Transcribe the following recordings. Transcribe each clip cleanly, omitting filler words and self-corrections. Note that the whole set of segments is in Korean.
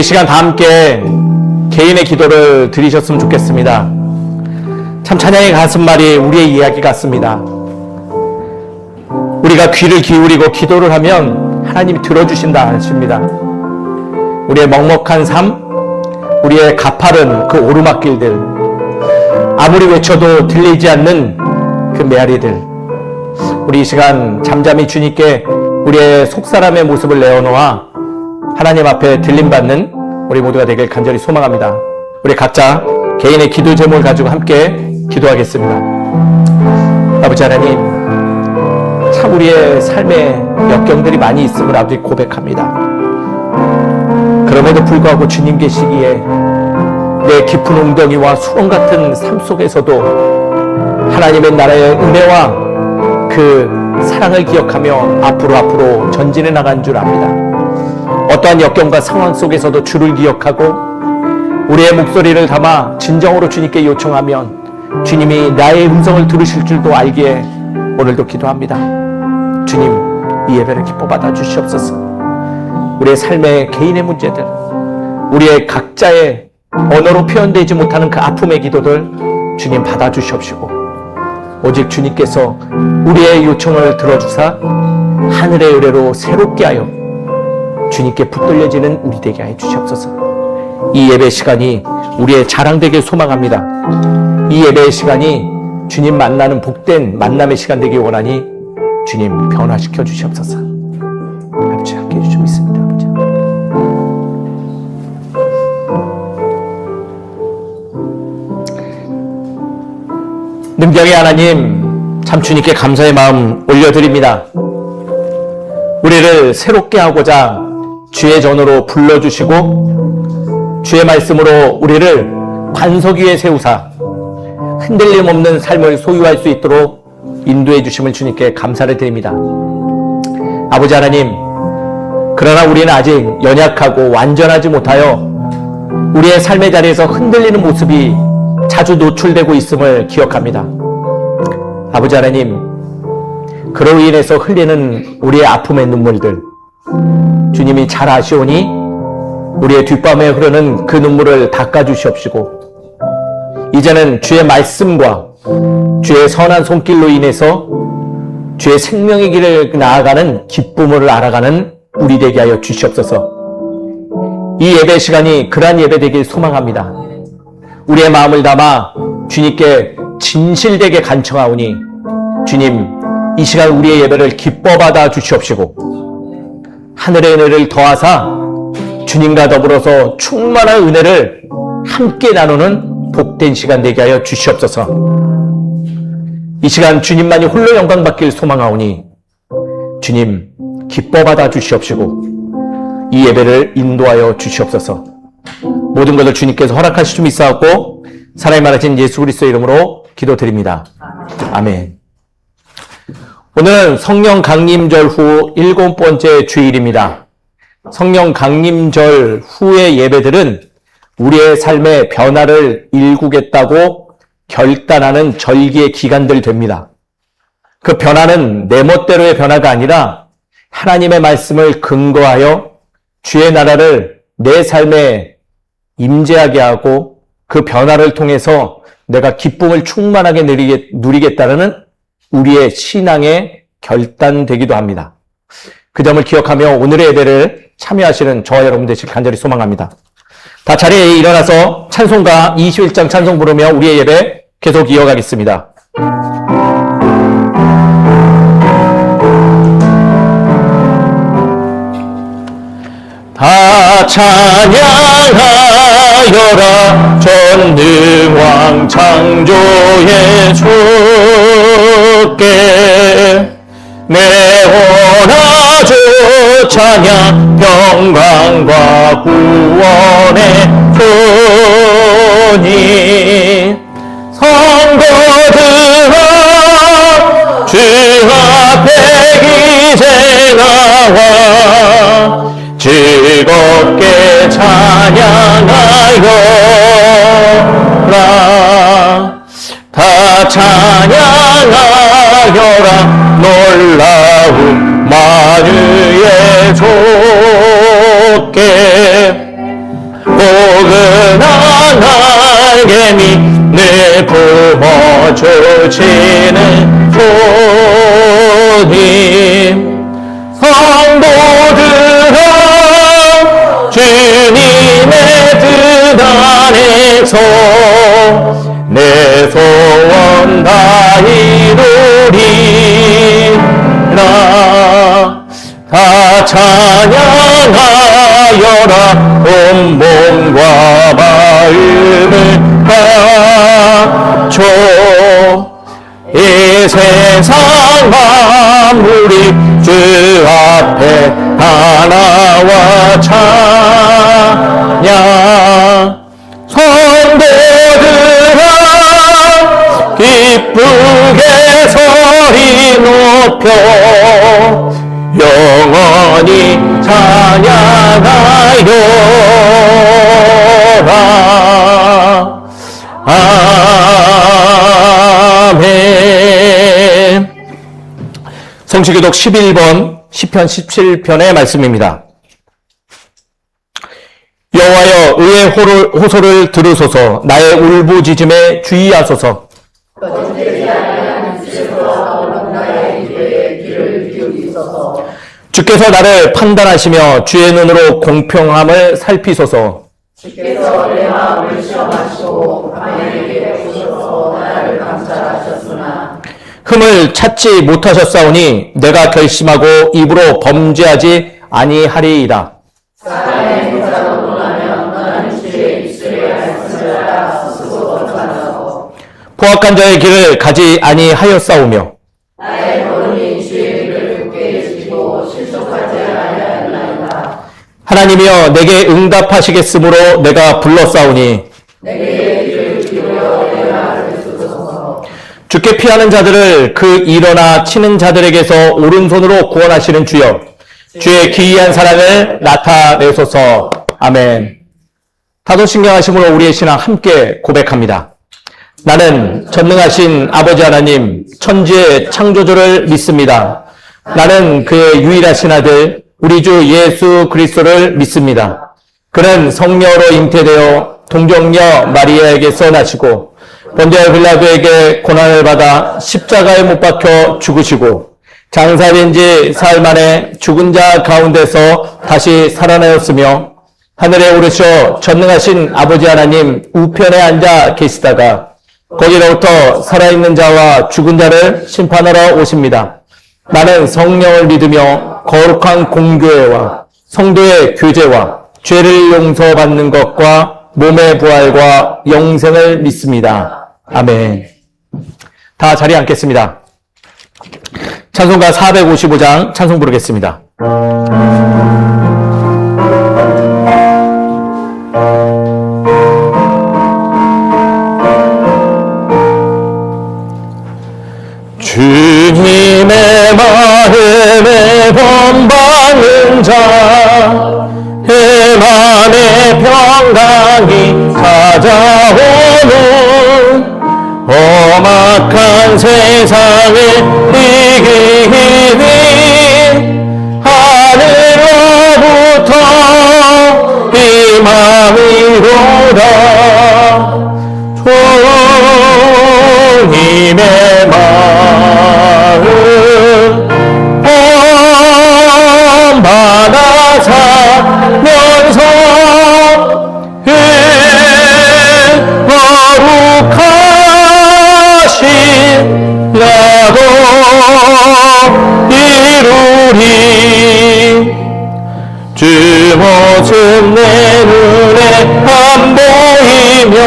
이 시간 다 함께 개인의 기도를 드리셨으면 좋겠습니다. 참 찬양의 가슴말이 우리의 이야기 같습니다. 우리가 귀를 기울이고 기도를 하면 하나님이 들어주신다 하십니다. 우리의 먹먹한 삶, 우리의 가파른 그 오르막길들, 아무리 외쳐도 들리지 않는 그 메아리들, 우리 이 시간 잠잠히 주님께 우리의 속사람의 모습을 내어놓아 하나님 앞에 들림받는 우리 모두가 되길 간절히 소망합니다. 우리 각자 개인의 기도 제목을 가지고 함께 기도하겠습니다. 아버지 하나님, 참 우리의 삶에 역경들이 많이 있음을 아버지 고백합니다. 그럼에도 불구하고 주님 계시기에 내 깊은 웅덩이와 수렁 같은 삶 속에서도 하나님의 나라의 은혜와 그 사랑을 기억하며 앞으로 전진해 나간 줄 압니다. 어떠한 역경과 상황 속에서도 주를 기억하고 우리의 목소리를 담아 진정으로 주님께 요청하면 주님이 나의 음성을 들으실 줄도 알기에 오늘도 기도합니다. 주님, 이 예배를 기뻐 받아 주시옵소서. 우리의 삶의 개인의 문제들, 우리의 각자의 언어로 표현되지 못하는 그 아픔의 기도들 주님 받아 주시옵시고, 오직 주님께서 우리의 요청을 들어주사 하늘의 의뢰로 새롭게 하여 주님께 붙들려지는 우리 되게 하여 주시옵소서. 이 예배 시간이 우리의 자랑되길 소망합니다. 이 예배의 시간이 주님 만나는 복된 만남의 시간 되길 원하니 주님 변화시켜 주시옵소서. 아버지 함께 해주시고 믿습니다. 아버지. 능력의 하나님, 참 주님께 감사의 마음 올려드립니다. 우리를 새롭게 하고자 주의 전으로 불러주시고 주의 말씀으로 우리를 반석 위에 세우사 흔들림 없는 삶을 소유할 수 있도록 인도해 주심을 주님께 감사를 드립니다. 아버지 하나님, 그러나 우리는 아직 연약하고 완전하지 못하여 우리의 삶의 자리에서 흔들리는 모습이 자주 노출되고 있음을 기억합니다. 아버지 하나님, 그로 인해서 흘리는 우리의 아픔의 눈물들 주님이 잘 아시오니 우리의 뒷밤에 흐르는 그 눈물을 닦아주시옵시고, 이제는 주의 말씀과 주의 선한 손길로 인해서 주의 생명의 길을 나아가는 기쁨을 알아가는 우리 되게 하여 주시옵소서. 이 예배 시간이 그러한 예배 되길 소망합니다. 우리의 마음을 담아 주님께 진실되게 간청하오니 주님, 이 시간 우리의 예배를 기뻐 받아 주시옵시고 하늘의 은혜를 더하사 주님과 더불어서 충만한 은혜를 함께 나누는 복된 시간 되게 하여 주시옵소서. 이 시간 주님만이 홀로 영광 받길 소망하오니 주님 기뻐 받아 주시옵시고 이 예배를 인도하여 주시옵소서. 모든 것을 주님께서 허락하실 줄 믿사옵고 사랑이 많으신 예수 그리스도의 이름으로 기도드립니다. 아멘. 오늘은 성령 강림절 후 7번째 주일입니다. 성령 강림절 후의 예배들은 우리의 삶의 변화를 일구겠다고 결단하는 절기의 기간들이 됩니다. 그 변화는 내 멋대로의 변화가 아니라 하나님의 말씀을 근거하여 주의 나라를 내 삶에 임재하게 하고 그 변화를 통해서 내가 기쁨을 충만하게 누리겠다는 우리의 신앙의 결단되기도 합니다. 그 점을 기억하며 오늘의 예배를 참여하시는 저와 여러분 되시길 간절히 소망합니다. 다 자리에 일어나서 찬송가 21장 찬송 부르며 우리의 예배 계속 이어가겠습니다. 다 찬양하여라 전능왕 창조의 주께 내 원하주 찬양 평강과 구원의 주님 성도들아 주 앞에 이제 나와 즐겁게 찬양하여라 다 찬양하여라 놀라운 만유의 주께 날개미 늘 품어주시는 주님. 성도들아 주님의 뜻 안에서 내 소원 다 이루리라. 다 찬양하여라 온 몸과 마음을 바쳐. 이 세상 만물이 주 앞에 다 나와 찬양. 성도들아 기쁘게 소리 높여 영원히 찬양하여라. 아멘. 성취기독 11번 시편 17편의 말씀입니다. 여호와여 의의 호소를 들으소서. 나의 울부짖음에 주의하소서. 주께서 나를 판단하시며 주의 눈으로 공평함을 살피소서. 주께서 내 마음을 시험하시고 하나님께 오셔서 나를 감찰하셨으나 흠을 찾지 못하셨사오니 내가 결심하고 입으로 범죄하지 아니하리이다. 사람의 행사로 논하면 너는 주의 입술의 말씀을 따라 스스로 전하고 포악한 자의 길을 가지 아니하였사오며 나의 걸음이 주의 길을 굳게 지키고 실족하지 아니하였나이다. 하나님이여 내게 응답하시겠으므로 내가 불렀사오니 내게 귀를 기울여 내 말을 들으소서. 주께 피하는 자들을 그 일어나 치는 자들에게서 오른손으로 구원하시는 주여 주의 기이한 사랑을 나타내소서. 아멘. 다소신경하심으로 우리의 신앙 함께 고백합니다. 나는 전능하신 아버지 하나님 천지의 창조주를 믿습니다. 나는 그의 유일하신 아들 우리 주 예수 그리스도를 믿습니다. 그는 성령으로 잉태되어 동정녀 마리아에게서 나시고 본디오 빌라도에게 고난을 받아 십자가에 못 박혀 죽으시고 장사된 지 사흘 만에 죽은 자 가운데서 다시 살아나셨으며 하늘에 오르셔 전능하신 아버지 하나님 우편에 앉아 계시다가 거기로부터 살아있는 자와 죽은 자를 심판하러 오십니다. 나는 성령을 믿으며 거룩한 공교회와 성도의 교제와 죄를 용서받는 것과 몸의 부활과 영생을 믿습니다. 아멘. 다 자리에 앉겠습니다. 찬송가 455장 찬송 부르겠습니다. 주님의 마음에 범받는 자, 그 맘에 평강이 찾아오는 험악한 세상을 이기니 하늘로부터 희망이로다. 주님의 마음 본받아 살면서 거룩하신 나도 이루리. 주 모습 내 눈에 안 보이며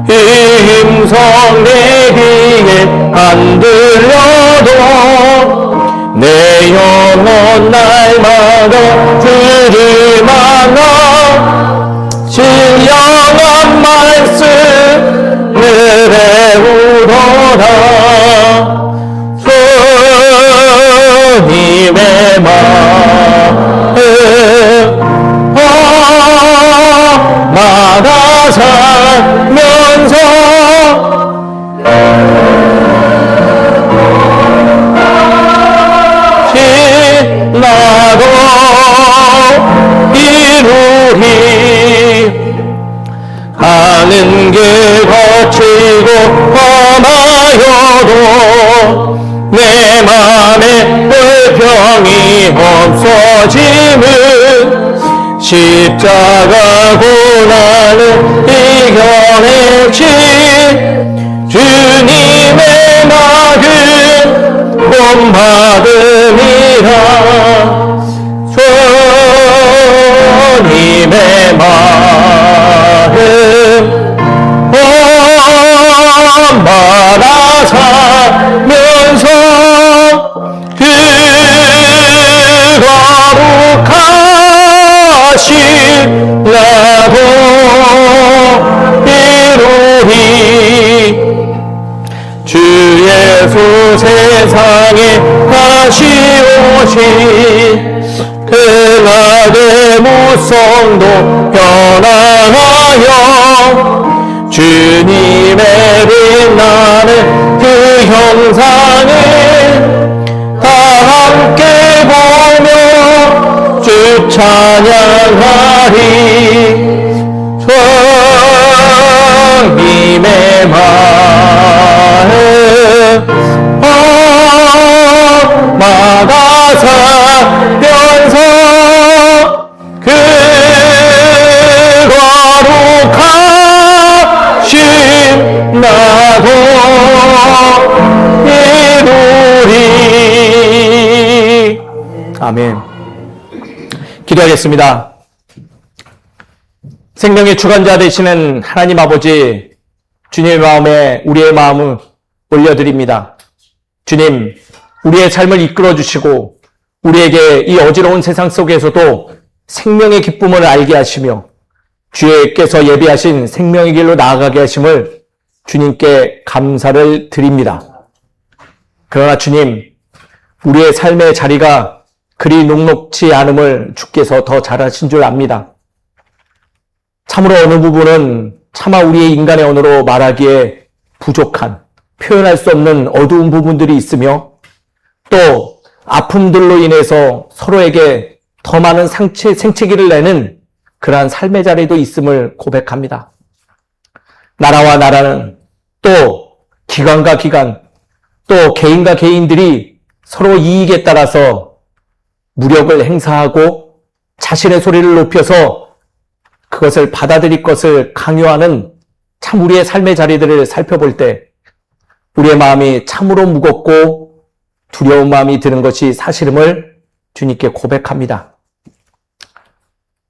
힘성 내 귀에 안 들려도 내 영혼 날마다 주를 만나 신령한 말씀을 배우더라. 주님의 마음 마다 살면서 나도 이루리. 십자가 고난을 이겨내신 주님의 낙은 본받음이라 주님의 마음 엄마나 살면서 그 거룩하신 나도 이루리 주 예수 세상에 다시 오신 그날의 무성도 변화하여 주님의 빛나는 그 형상을 다 함께 보며 주 찬양하리 주님의 마음 마다 살면서 그 거룩하신 나도 이루리. 아멘. 기도하겠습니다. 생명의 주관자 되시는 하나님 아버지, 주님의 마음에 우리의 마음을 올려드립니다. 주님, 우리의 삶을 이끌어 주시고 우리에게 이 어지러운 세상 속에서도 생명의 기쁨을 알게 하시며 주께서 예비하신 생명의 길로 나아가게 하심을 주님께 감사를 드립니다. 그러나 주님, 우리의 삶의 자리가 그리 녹록지 않음을 주께서 더 잘 아신 줄 압니다. 참으로 어느 부분은 차마 우리의 인간의 언어로 말하기에 부족한, 표현할 수 없는 어두운 부분들이 있으며 또 아픔들로 인해서 서로에게 더 많은 생채기를 내는 그러한 삶의 자리도 있음을 고백합니다. 나라와 나라는 또 기관과 기관, 또 개인과 개인들이 서로 이익에 따라서 무력을 행사하고 자신의 소리를 높여서 그것을 받아들일 것을 강요하는 참 우리의 삶의 자리들을 살펴볼 때 우리의 마음이 참으로 무겁고 두려운 마음이 드는 것이 사실임을 주님께 고백합니다.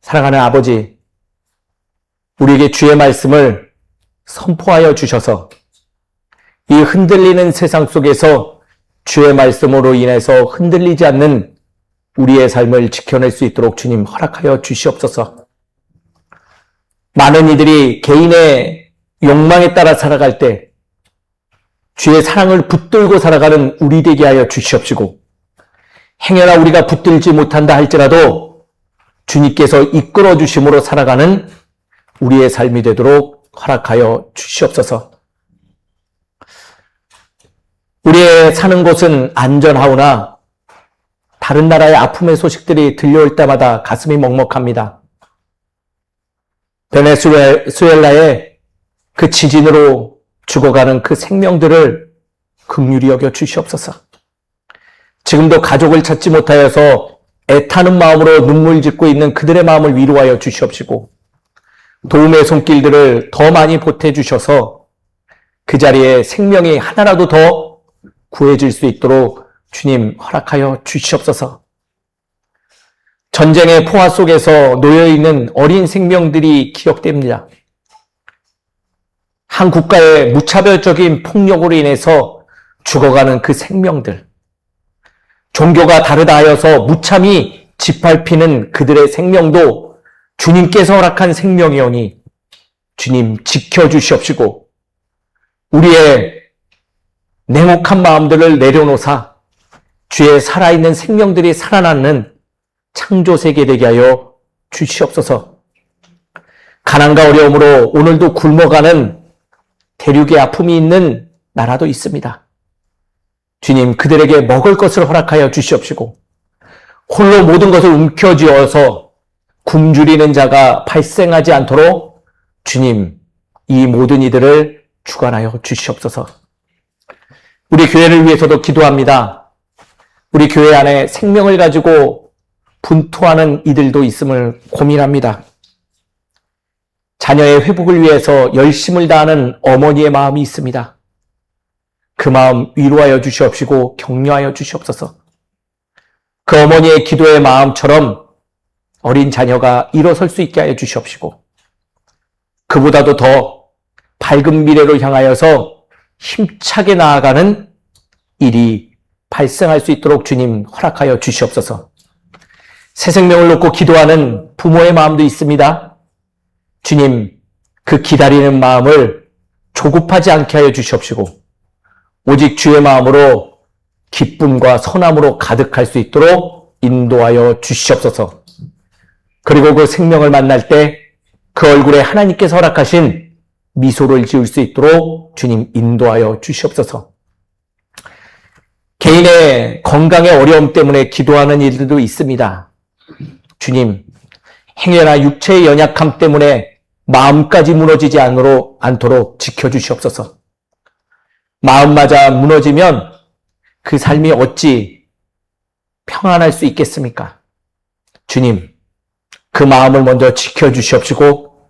사랑하는 아버지, 우리에게 주의 말씀을 선포하여 주셔서 이 흔들리는 세상 속에서 주의 말씀으로 인해서 흔들리지 않는 우리의 삶을 지켜낼 수 있도록 주님 허락하여 주시옵소서. 많은 이들이 개인의 욕망에 따라 살아갈 때 주의 사랑을 붙들고 살아가는 우리 되게 하여 주시옵시고, 행여나 우리가 붙들지 못한다 할지라도 주님께서 이끌어 주심으로 살아가는 우리의 삶이 되도록 허락하여 주시옵소서. 우리의 사는 곳은 안전하오나 다른 나라의 아픔의 소식들이 들려올 때마다 가슴이 먹먹합니다. 베네수엘라의 그 지진으로 죽어가는 그 생명들을 긍휼히 여겨 주시옵소서. 지금도 가족을 찾지 못하여서 애타는 마음으로 눈물 짓고 있는 그들의 마음을 위로하여 주시옵시고, 도움의 손길들을 더 많이 보태주셔서 그 자리에 생명이 하나라도 더 구해질 수 있도록 주님 허락하여 주시옵소서. 전쟁의 포화 속에서 놓여있는 어린 생명들이 기억됩니다. 한 국가의 무차별적인 폭력으로 인해서 죽어가는 그 생명들, 종교가 다르다 하여서 무참히 짓밟히는 그들의 생명도 주님께서 허락한 생명이오니 주님 지켜주시옵시고, 우리의 냉혹한 마음들을 내려놓사 주의 살아있는 생명들이 살아나는 창조세계 되게 하여 주시옵소서. 가난과 어려움으로 오늘도 굶어가는 대륙의 아픔이 있는 나라도 있습니다. 주님, 그들에게 먹을 것을 허락하여 주시옵시고, 홀로 모든 것을 움켜쥐어서 굶주리는 자가 발생하지 않도록 주님, 이 모든 이들을 주관하여 주시옵소서. 우리 교회를 위해서도 기도합니다. 우리 교회 안에 생명을 가지고 분투하는 이들도 있음을 고민합니다. 자녀의 회복을 위해서 열심을 다하는 어머니의 마음이 있습니다. 그 마음 위로하여 주시옵시고 격려하여 주시옵소서. 그 어머니의 기도의 마음처럼 어린 자녀가 일어설 수 있게 하여 주시옵시고, 그보다도 더 밝은 미래로 향하여서 힘차게 나아가는 일이 발생할 수 있도록 주님 허락하여 주시옵소서. 새 생명을 놓고 기도하는 부모의 마음도 있습니다. 주님, 그 기다리는 마음을 조급하지 않게 하여 주시옵시고, 오직 주의 마음으로 기쁨과 선함으로 가득할 수 있도록 인도하여 주시옵소서. 그리고 그 생명을 만날 때 그 얼굴에 하나님께서 허락하신 미소를 지을 수 있도록 주님 인도하여 주시옵소서. 개인의 건강의 어려움 때문에 기도하는 일들도 있습니다. 주님, 행여나 육체의 연약함 때문에 마음까지 무너지지 않도록 지켜주시옵소서. 마음마저 무너지면 그 삶이 어찌 평안할 수 있겠습니까? 주님, 그 마음을 먼저 지켜주시옵시고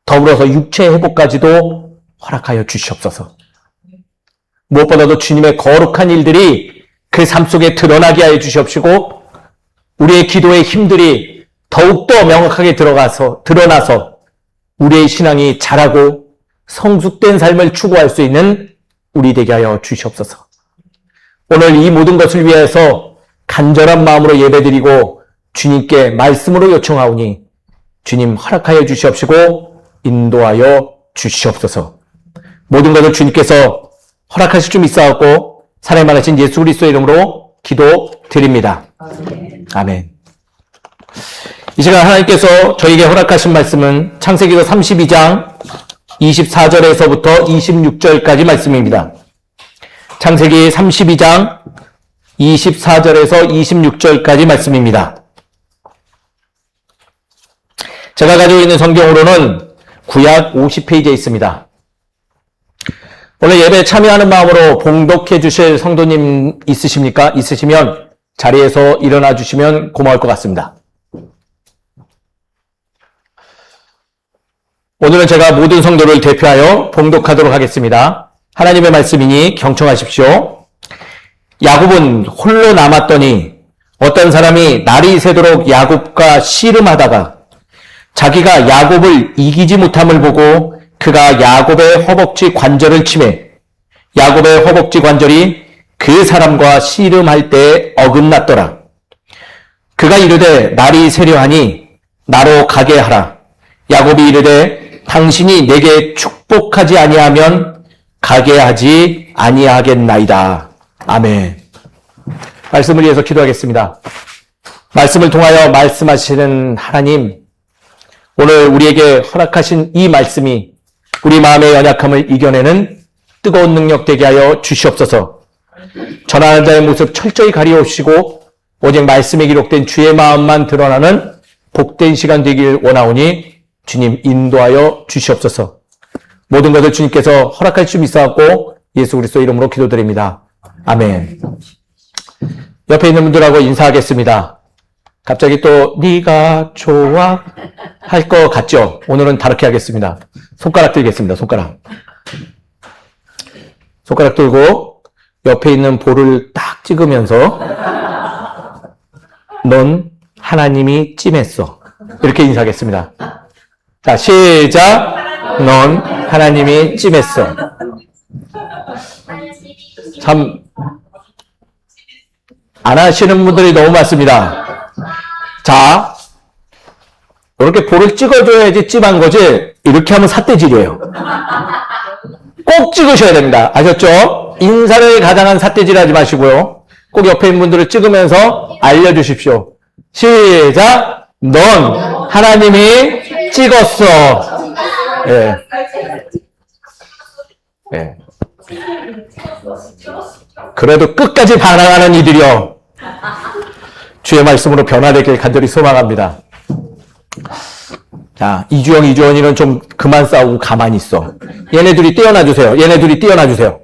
더불어서 육체의 회복까지도 허락하여 주시옵소서. 무엇보다도 주님의 거룩한 일들이 그 삶 속에 드러나게 하여 주시옵시고, 우리의 기도의 힘들이 더욱더 명확하게 드러나서 우리의 신앙이 자라고 성숙된 삶을 추구할 수 있는 우리 되게 하여 주시옵소서. 오늘 이 모든 것을 위해서 간절한 마음으로 예배드리고 주님께 말씀으로 요청하오니 주님 허락하여 주시옵시고 인도하여 주시옵소서. 모든 것을 주님께서 허락하실 줄 믿사옵고 사랑이 많으신 예수 그리스도의 이름으로 기도드립니다. 아멘. 이 시간 하나님께서 저에게 허락하신 말씀은 창세기서 32장 24절에서부터 26절까지 말씀입니다. 창세기 32장 24절에서 26절까지 말씀입니다. 제가 가지고 있는 성경으로는 구약 50페이지에 있습니다. 오늘 예배에 참여하는 마음으로 봉독해 주실 성도님 있으십니까? 있으시면 자리에서 일어나 주시면 고마울 것 같습니다. 오늘은 제가 모든 성도를 대표하여 봉독하도록 하겠습니다. 하나님의 말씀이니 경청하십시오. 야곱은 홀로 남았더니 어떤 사람이 날이 새도록 야곱과 씨름하다가 자기가 야곱을 이기지 못함을 보고 그가 야곱의 허벅지 관절을 치매 야곱의 허벅지 관절이 그 사람과 씨름할 때 어긋났더라. 그가 이르되 날이 새려하니 나로 가게 하라. 야곱이 이르되 당신이 내게 축복하지 아니하면 가게 하지 아니하겠나이다. 아멘. 말씀을 위해서 기도하겠습니다. 말씀을 통하여 말씀하시는 하나님, 오늘 우리에게 허락하신 이 말씀이 우리 마음의 연약함을 이겨내는 뜨거운 능력 되게 하여 주시옵소서. 전하는 자의 모습 철저히 가리우시고 오직 말씀에 기록된 주의 마음만 드러나는 복된 시간 되길 원하오니 주님 인도하여 주시옵소서. 모든 것을 주님께서 허락할 줄 믿사옵고 예수 그리스도 이름으로 기도드립니다. 아멘. 옆에 있는 분들하고 인사하겠습니다. 갑자기 또 네가 좋아 할 것 같죠? 오늘은 다르게 하겠습니다. 손가락 들겠습니다. 손가락 들고 옆에 있는 볼을 딱 찍으면서 넌 하나님이 찜했어. 이렇게 인사하겠습니다. 자, 시작. 넌 하나님이 찜했어. 참 안 하시는 분들이 너무 많습니다. 자, 이렇게 볼을 찍어줘야지 찜한 거지 이렇게 하면 삿대질이에요. 꼭 찍으셔야 됩니다. 아셨죠? 인사를 가장한 삿대질 하지 마시고요. 꼭 옆에 있는 분들을 찍으면서 알려주십시오. 시작! 넌 하나님이 찍었어. 예. 예. 그래도 끝까지 반항하는 이들이요. 주의 말씀으로 변화되길 간절히 소망합니다. 자, 이주영이는 좀 그만 싸우고 가만히 있어. 얘네들이 떼어놔주세요.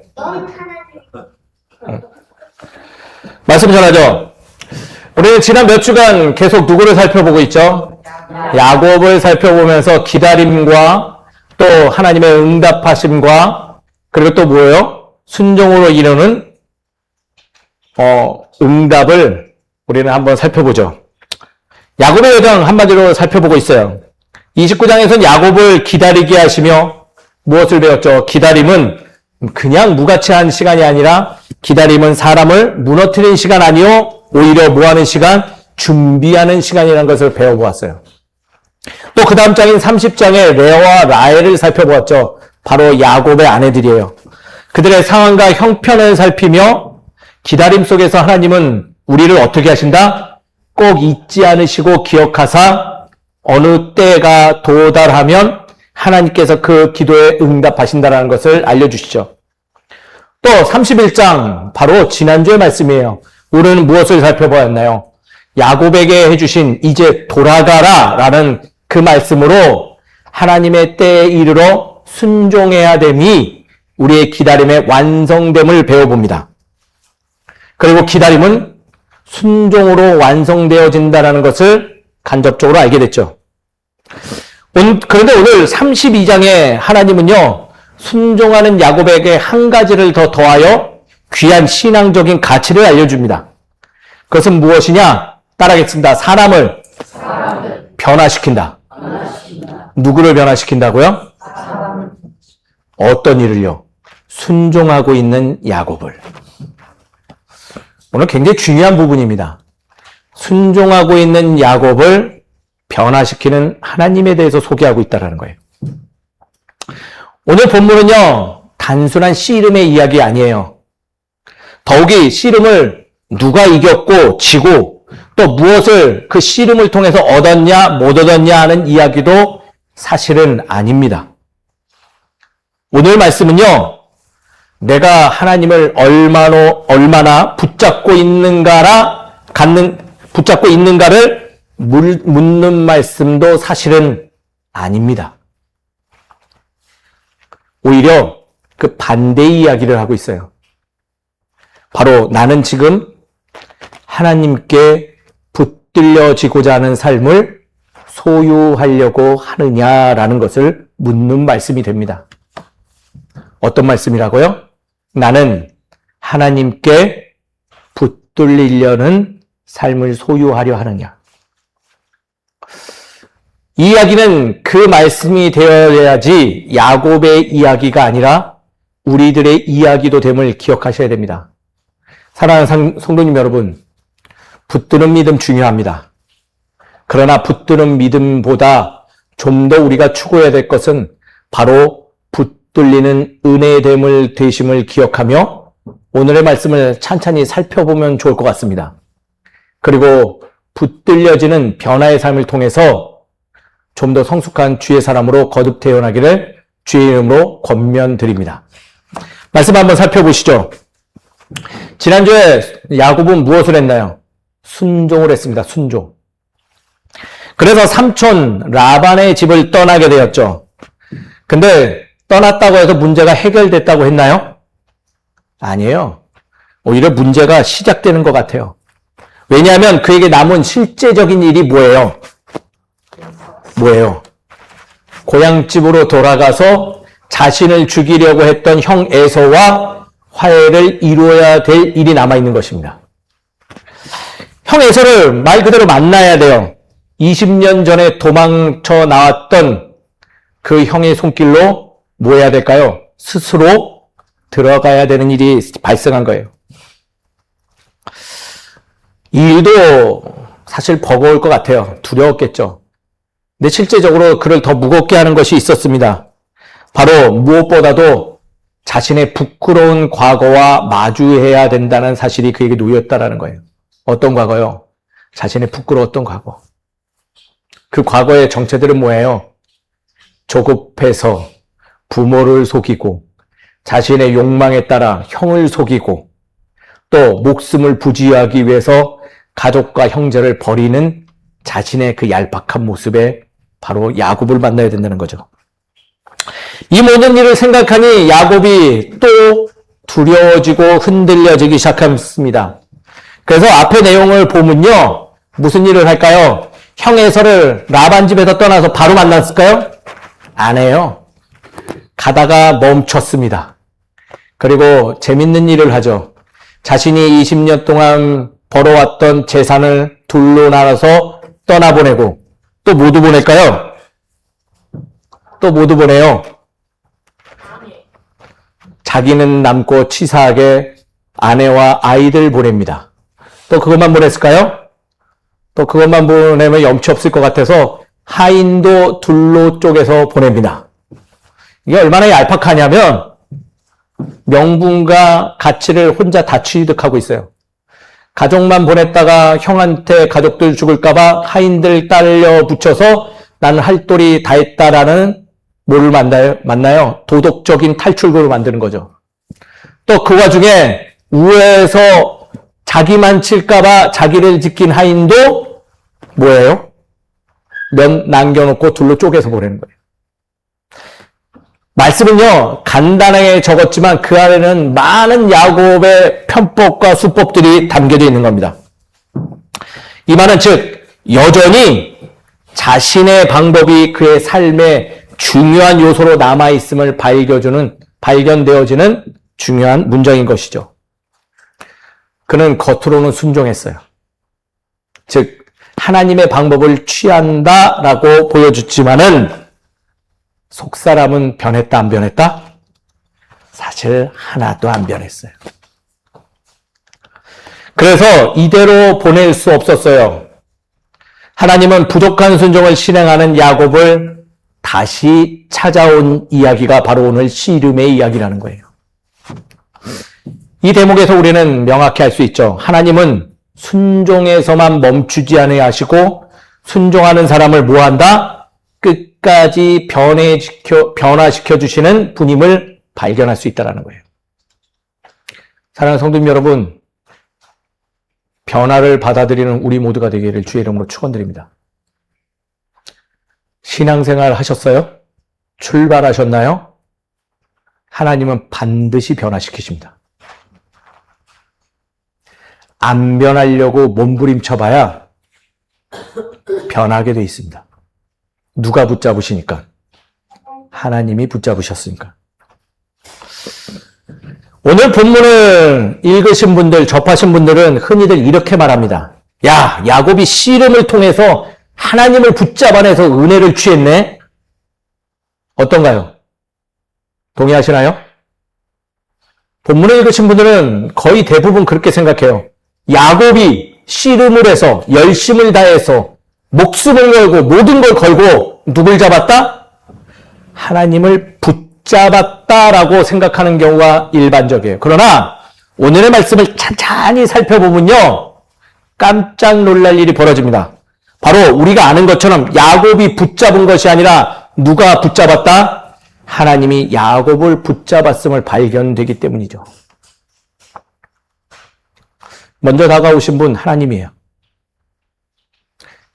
말씀 전하죠. 우리는 지난 몇 주간 계속 누구를 살펴보고 있죠? 야곱을 살펴보면서 기다림과 또 하나님의 응답하심과 그리고 또 뭐예요? 순종으로 이루는 응답을 우리는 한번 살펴보죠. 야곱의 여정 한마디로 살펴보고 있어요. 29장에서는 야곱을 기다리게 하시며 무엇을 배웠죠? 기다림은 그냥 무가치한 시간이 아니라 기다림은 사람을 무너뜨리는 시간 아니요 오히려 뭐하는 시간? 준비하는 시간이라는 것을 배워보았어요. 또 그 다음 장인 30장에 레아와 라헬을 살펴보았죠. 바로 야곱의 아내들이에요. 그들의 상황과 형편을 살피며 기다림 속에서 하나님은 우리를 어떻게 하신다? 꼭 잊지 않으시고 기억하사 어느 때가 도달하면 하나님께서 그 기도에 응답하신다는 것을 알려주시죠. 또 31장 바로 지난주의 말씀이에요. 우리는 무엇을 살펴보았나요? 야곱에게 해주신 이제 돌아가라 라는 그 말씀으로 하나님의 때에 이르러 순종해야 됨이 우리의 기다림의 완성됨을 배워봅니다. 그리고 기다림은 순종으로 완성되어진다는 것을 간접적으로 알게 됐죠. 그런데 오늘 32장에 하나님은요, 순종하는 야곱에게 한 가지를 더 더하여 귀한 신앙적인 가치를 알려줍니다. 그것은 무엇이냐? 따라하겠습니다. 사람을 변화시킨다. 누구를 변화시킨다고요? 어떤 일을요? 순종하고 있는 야곱을. 오늘 굉장히 중요한 부분입니다. 순종하고 있는 야곱을 변화시키는 하나님에 대해서 소개하고 있다는 거예요. 오늘 본문은요, 단순한 씨름의 이야기 아니에요. 더욱이 씨름을 누가 이겼고 지고 또 무엇을 그 씨름을 통해서 얻었냐 못 얻었냐 하는 이야기도 사실은 아닙니다. 오늘 말씀은요, 내가 하나님을 얼마나 붙잡고 있는가를 묻는 말씀도 사실은 아닙니다. 오히려 그 반대의 이야기를 하고 있어요. 바로 나는 지금 하나님께 붙들려지고자 하는 삶을 소유하려고 하느냐라는 것을 묻는 말씀이 됩니다. 어떤 말씀이라고요? 나는 하나님께 붙들리려는 삶을 소유하려 하느냐. 이 이야기는 그 말씀이 되어야지 야곱의 이야기가 아니라 우리들의 이야기도 됨을 기억하셔야 됩니다. 사랑하는 성도님 여러분, 붙드는 믿음 중요합니다. 그러나 붙드는 믿음보다 좀 더 우리가 추구해야 될 것은 바로 붙들리는 은혜됨을 되심을 기억하며 오늘의 말씀을 찬찬히 살펴보면 좋을 것 같습니다. 그리고 붙들려지는 변화의 삶을 통해서 좀 더 성숙한 주의 사람으로 거듭 태어나기를 주의 이름으로 권면드립니다. 말씀 한번 살펴보시죠. 지난주에 야곱은 무엇을 했나요? 순종을 했습니다. 순종. 그래서 삼촌 라반의 집을 떠나게 되었죠. 근데 떠났다고 해서 문제가 해결됐다고 했나요? 아니에요. 오히려 문제가 시작되는 것 같아요. 왜냐하면 그에게 남은 실제적인 일이 뭐예요? 고향집으로 돌아가서 자신을 죽이려고 했던 형 에서와 화해를 이루어야 될 일이 남아있는 것입니다. 형 에서를 말 그대로 만나야 돼요. 20년 전에 도망쳐 나왔던 그 형의 손길로 뭐 해야 될까요? 스스로 들어가야 되는 일이 발생한 거예요. 이 일도 사실 버거울 것 같아요. 두려웠겠죠. 근데 실제적으로 그를 더 무겁게 하는 것이 있었습니다. 바로 무엇보다도 자신의 부끄러운 과거와 마주해야 된다는 사실이 그에게 놓였다라는 거예요. 어떤 과거요? 자신의 부끄러웠던 과거. 그 과거의 정체들은 뭐예요? 조급해서 부모를 속이고 자신의 욕망에 따라 형을 속이고 또 목숨을 부지하기 위해서 가족과 형제를 버리는 자신의 그 얄팍한 모습에 바로 야곱을 만나야 된다는 거죠. 이 모든 일을 생각하니 야곱이 또 두려워지고 흔들려지기 시작했습니다. 그래서 앞에 내용을 보면요. 무슨 일을 할까요? 형 에서를 라반 집에서 떠나서 바로 만났을까요? 안 해요. 가다가 멈췄습니다. 그리고 재밌는 일을 하죠. 자신이 20년 동안 벌어왔던 재산을 둘로 나눠서 떠나보내고 또 모두 보낼까요? 또 모두 보내요. 자기는 남고 치사하게 아내와 아이들 보냅니다. 또 그것만 보냈을까요? 또 그것만 보내면 염치 없을 것 같아서 하인도 둘로 쪼개서 보냅니다. 이게 얼마나 얄팍하냐면 명분과 가치를 혼자 다 취득하고 있어요. 가족만 보냈다가 형한테 가족들 죽을까봐 하인들 딸려 붙여서 나는 할 도리 다 했다라는 뭐를 만나요? 도덕적인 탈출구를 만드는 거죠. 또 그 와중에 우회해서 자기만 칠까봐 자기를 지킨 하인도 뭐예요? 면 남겨놓고 둘로 쪼개서 보내는 거예요. 말씀은요, 간단하게 적었지만 그 안에는 많은 야곱의 편법과 수법들이 담겨져 있는 겁니다. 이 말은 즉, 여전히 자신의 방법이 그의 삶의 중요한 요소로 남아있음을 발견되어지는 중요한 문장인 것이죠. 그는 겉으로는 순종했어요. 즉, 하나님의 방법을 취한다라고 보여줬지만은 속사람은 변했다, 안 변했다? 사실 하나도 안 변했어요. 그래서 이대로 보낼 수 없었어요. 하나님은 부족한 순종을 실행하는 야곱을 다시 찾아온 이야기가 바로 오늘 씨름의 이야기라는 거예요. 이 대목에서 우리는 명확히 알 수 있죠. 하나님은 순종에서만 멈추지 아니하시고 순종하는 사람을 뭐한다? 끝까지 변화시켜 주시는 분임을 발견할 수 있다는 거예요. 사랑하는 성도님 여러분, 변화를 받아들이는 우리 모두가 되기를 주의 이름으로 축원드립니다. 신앙생활 하셨어요? 출발하셨나요? 하나님은 반드시 변화시키십니다. 안 변하려고 몸부림쳐봐야 변하게 돼 있습니다. 누가 붙잡으시니까? 하나님이 붙잡으셨으니까. 오늘 본문을 읽으신 분들, 접하신 분들은 흔히들 이렇게 말합니다. 야, 야곱이 씨름을 통해서 하나님을 붙잡아내서 은혜를 취했네? 어떤가요? 동의하시나요? 본문을 읽으신 분들은 거의 대부분 그렇게 생각해요. 야곱이 씨름을 해서 열심을 다해서 목숨을 걸고 모든 걸 걸고 누굴 잡았다? 하나님을 붙잡았다라고 생각하는 경우가 일반적이에요. 그러나 오늘의 말씀을 찬찬히 살펴보면요, 깜짝 놀랄 일이 벌어집니다. 바로 우리가 아는 것처럼 야곱이 붙잡은 것이 아니라 누가 붙잡았다? 하나님이 야곱을 붙잡았음을 발견되기 때문이죠. 먼저 다가오신 분 하나님이에요.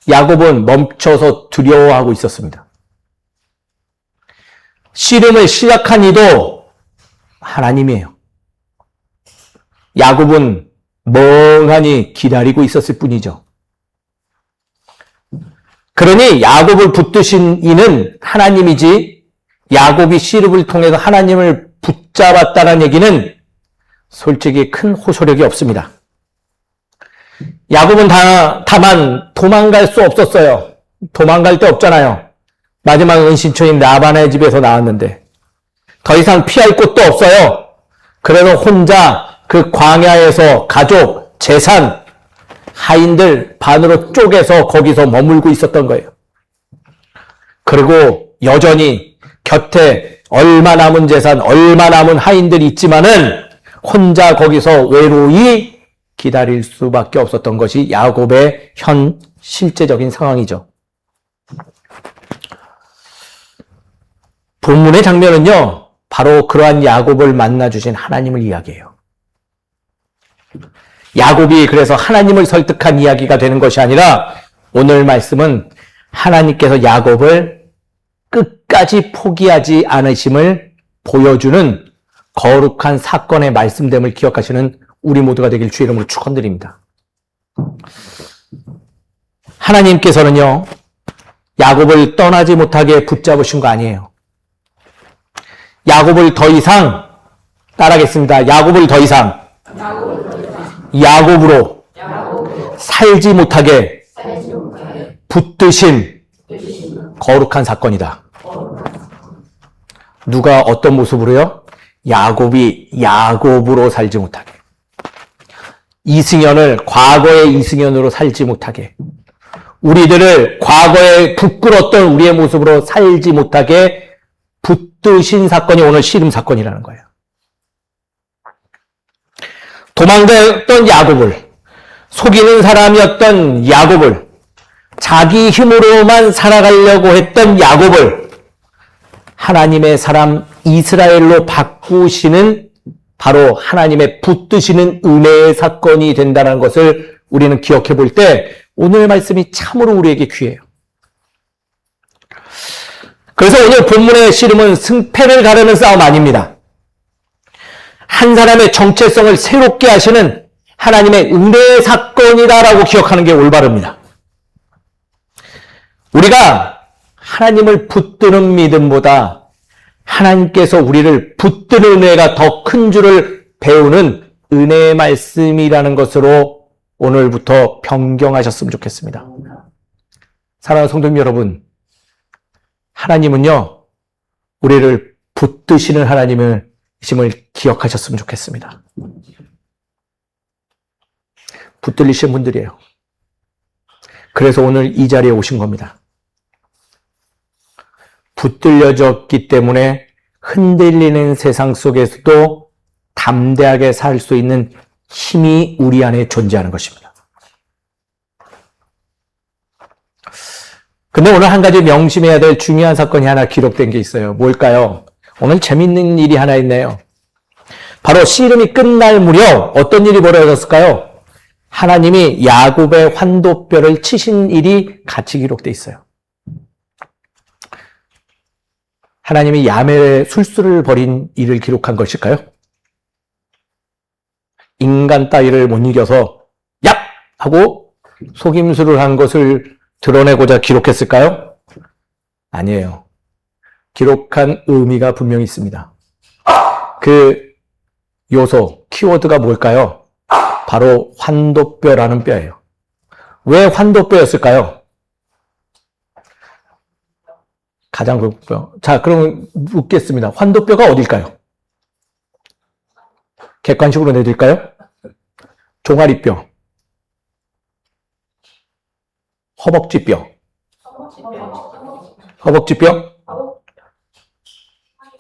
야곱은 멈춰서 두려워하고 있었습니다. 씨름을 시작한 이도 하나님이에요. 야곱은 멍하니 기다리고 있었을 뿐이죠. 그러니 야곱을 붙드신 이는 하나님이지, 야곱이 씨름을 통해서 하나님을 붙잡았다는 얘기는 솔직히 큰 호소력이 없습니다. 야곱은 다만 도망갈 수 없었어요. 도망갈 데 없잖아요. 마지막 은신처인 라반의 집에서 나왔는데 더 이상 피할 곳도 없어요. 그래서 혼자 그 광야에서 가족, 재산, 하인들 반으로 쪼개서 거기서 머물고 있었던 거예요. 그리고 여전히 곁에 얼마 남은 재산, 얼마 남은 하인들이 있지만은 혼자 거기서 외로이 기다릴 수밖에 없었던 것이 야곱의 현 실제적인 상황이죠. 본문의 장면은요, 바로 그러한 야곱을 만나주신 하나님을 이야기해요. 야곱이 그래서 하나님을 설득한 이야기가 되는 것이 아니라 오늘 말씀은 하나님께서 야곱을 끝까지 포기하지 않으심을 보여주는 거룩한 사건의 말씀됨을 기억하시는 우리 모두가 되길 주의 이름으로 축원드립니다. 하나님께서는요, 야곱을 떠나지 못하게 붙잡으신 거 아니에요. 야곱을 더 이상, 따라하겠습니다. 야곱을 더 이상, 야곱으로 살지 못하게 붙드신 거룩한 사건이다. 누가 어떤 모습으로요? 야곱이 야곱으로 살지 못하게. 이승연을 과거의 이승연으로 살지 못하게. 우리들을 과거에 부끄러웠던 우리의 모습으로 살지 못하게 붙드신 사건이 오늘 씨름 사건이라는 거예요. 도망다녔던 야곱을, 속이는 사람이었던 야곱을, 자기 힘으로만 살아가려고 했던 야곱을 하나님의 사람 이스라엘로 바꾸시는 바로 하나님의 붙드시는 은혜의 사건이 된다는 것을 우리는 기억해 볼 때 오늘 말씀이 참으로 우리에게 귀해요. 그래서 오늘 본문의 씨름은 승패를 가르는 싸움 아닙니다. 한 사람의 정체성을 새롭게 하시는 하나님의 은혜의 사건이다라고 기억하는 게 올바릅니다. 우리가 하나님을 붙드는 믿음보다 하나님께서 우리를 붙드는 은혜가 더 큰 줄을 배우는 은혜의 말씀이라는 것으로 오늘부터 변경하셨으면 좋겠습니다. 사랑하는 성도님 여러분, 하나님은요, 우리를 붙드시는 하나님을 기억하셨으면 좋겠습니다. 붙들리신 분들이에요. 그래서 오늘 이 자리에 오신 겁니다. 붙들려졌기 때문에 흔들리는 세상 속에서도 담대하게 살 수 있는 힘이 우리 안에 존재하는 것입니다. 근데 오늘 한 가지 명심해야 될 중요한 사건이 하나 기록된 게 있어요. 뭘까요? 오늘 재밌는 일이 하나 있네요. 바로 씨름이 끝날 무렵 어떤 일이 벌어졌을까요? 하나님이 야곱의 환도뼈를 치신 일이 같이 기록돼 있어요. 하나님이 야멜의 술수를 벌인 일을 기록한 것일까요? 인간 따위를 못 이겨서 얍! 하고 속임수를 한 것을 드러내고자 기록했을까요? 아니에요. 기록한 의미가 분명히 있습니다. 그 요소, 키워드가 뭘까요? 바로 환도뼈라는 뼈예요. 왜 환도뼈였을까요? 가장 굵은 뼈. 자, 그럼 묻겠습니다. 환도뼈가 어딜까요? 객관식으로 내드릴까요? 종아리뼈, 허벅지뼈, 허벅지뼈,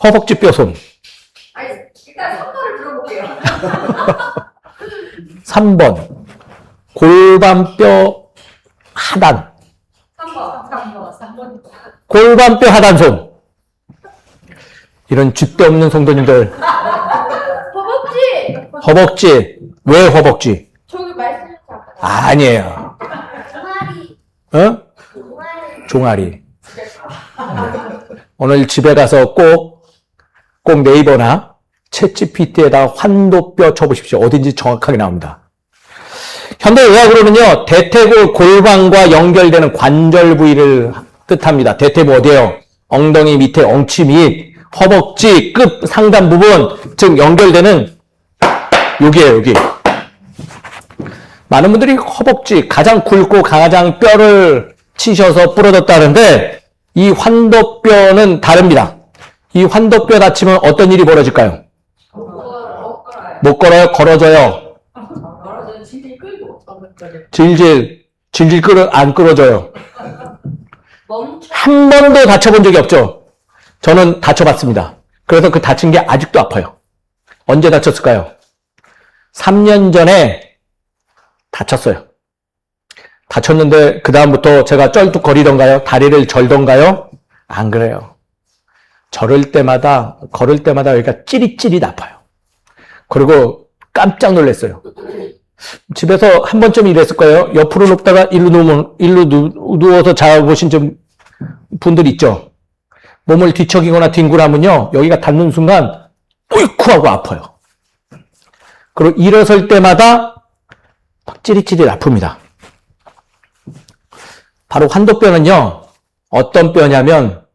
허벅지뼈 손. 아니, 일단 3번을 들어볼게요. 3번, 골반뼈 하단. 3번. 골반뼈 하단손. 이런 줏대 없는 성도님들. 허벅지! 허벅지. 왜 허벅지? 저기 말씀하셨죠. 아니에요. 종아리. 종아리. 오늘 집에 가서 꼭 네이버나 챗GPT에다 환도뼈 쳐보십시오. 어딘지 정확하게 나옵니다. 현대의학으로는요, 대퇴골 골반과 연결되는 관절 부위를 뜻합니다. 대퇴부 어디예요? 엉덩이 밑에 엉치 밑, 허벅지 끝 상단 부분, 즉 연결되는 여기에요, 여기. 많은 분들이 허벅지, 가장 굵고 가장 뼈를 치셔서 부러졌다는데 이 환도뼈는 다릅니다. 이 환도뼈 다치면 어떤 일이 벌어질까요? 못 걸어요? 걸어져요? 질질 안 끌어져요. 한 번도 다쳐본 적이 없죠? 저는 다쳐봤습니다. 그래서 그 다친 게 아직도 아파요. 언제 다쳤을까요? 3년 전에 다쳤어요. 다쳤는데 그 다음부터 제가 쩔뚝거리던가요? 다리를 절던가요? 안 그래요. 걸을 때마다 여기가 찌릿찌릿 아파요. 그리고 깜짝 놀랐어요. 집에서 한 번쯤 이랬을 거예요. 옆으로 눕다가 일로 누워서 자보신 분들 있죠? 몸을 뒤척이거나 뒹굴하면요, 여기가 닿는 순간 뿌이쿠 하고 아파요. 그리고 일어설 때마다 막 찌릿찌릿 아픕니다. 바로 환도뼈는요, 어떤 뼈냐면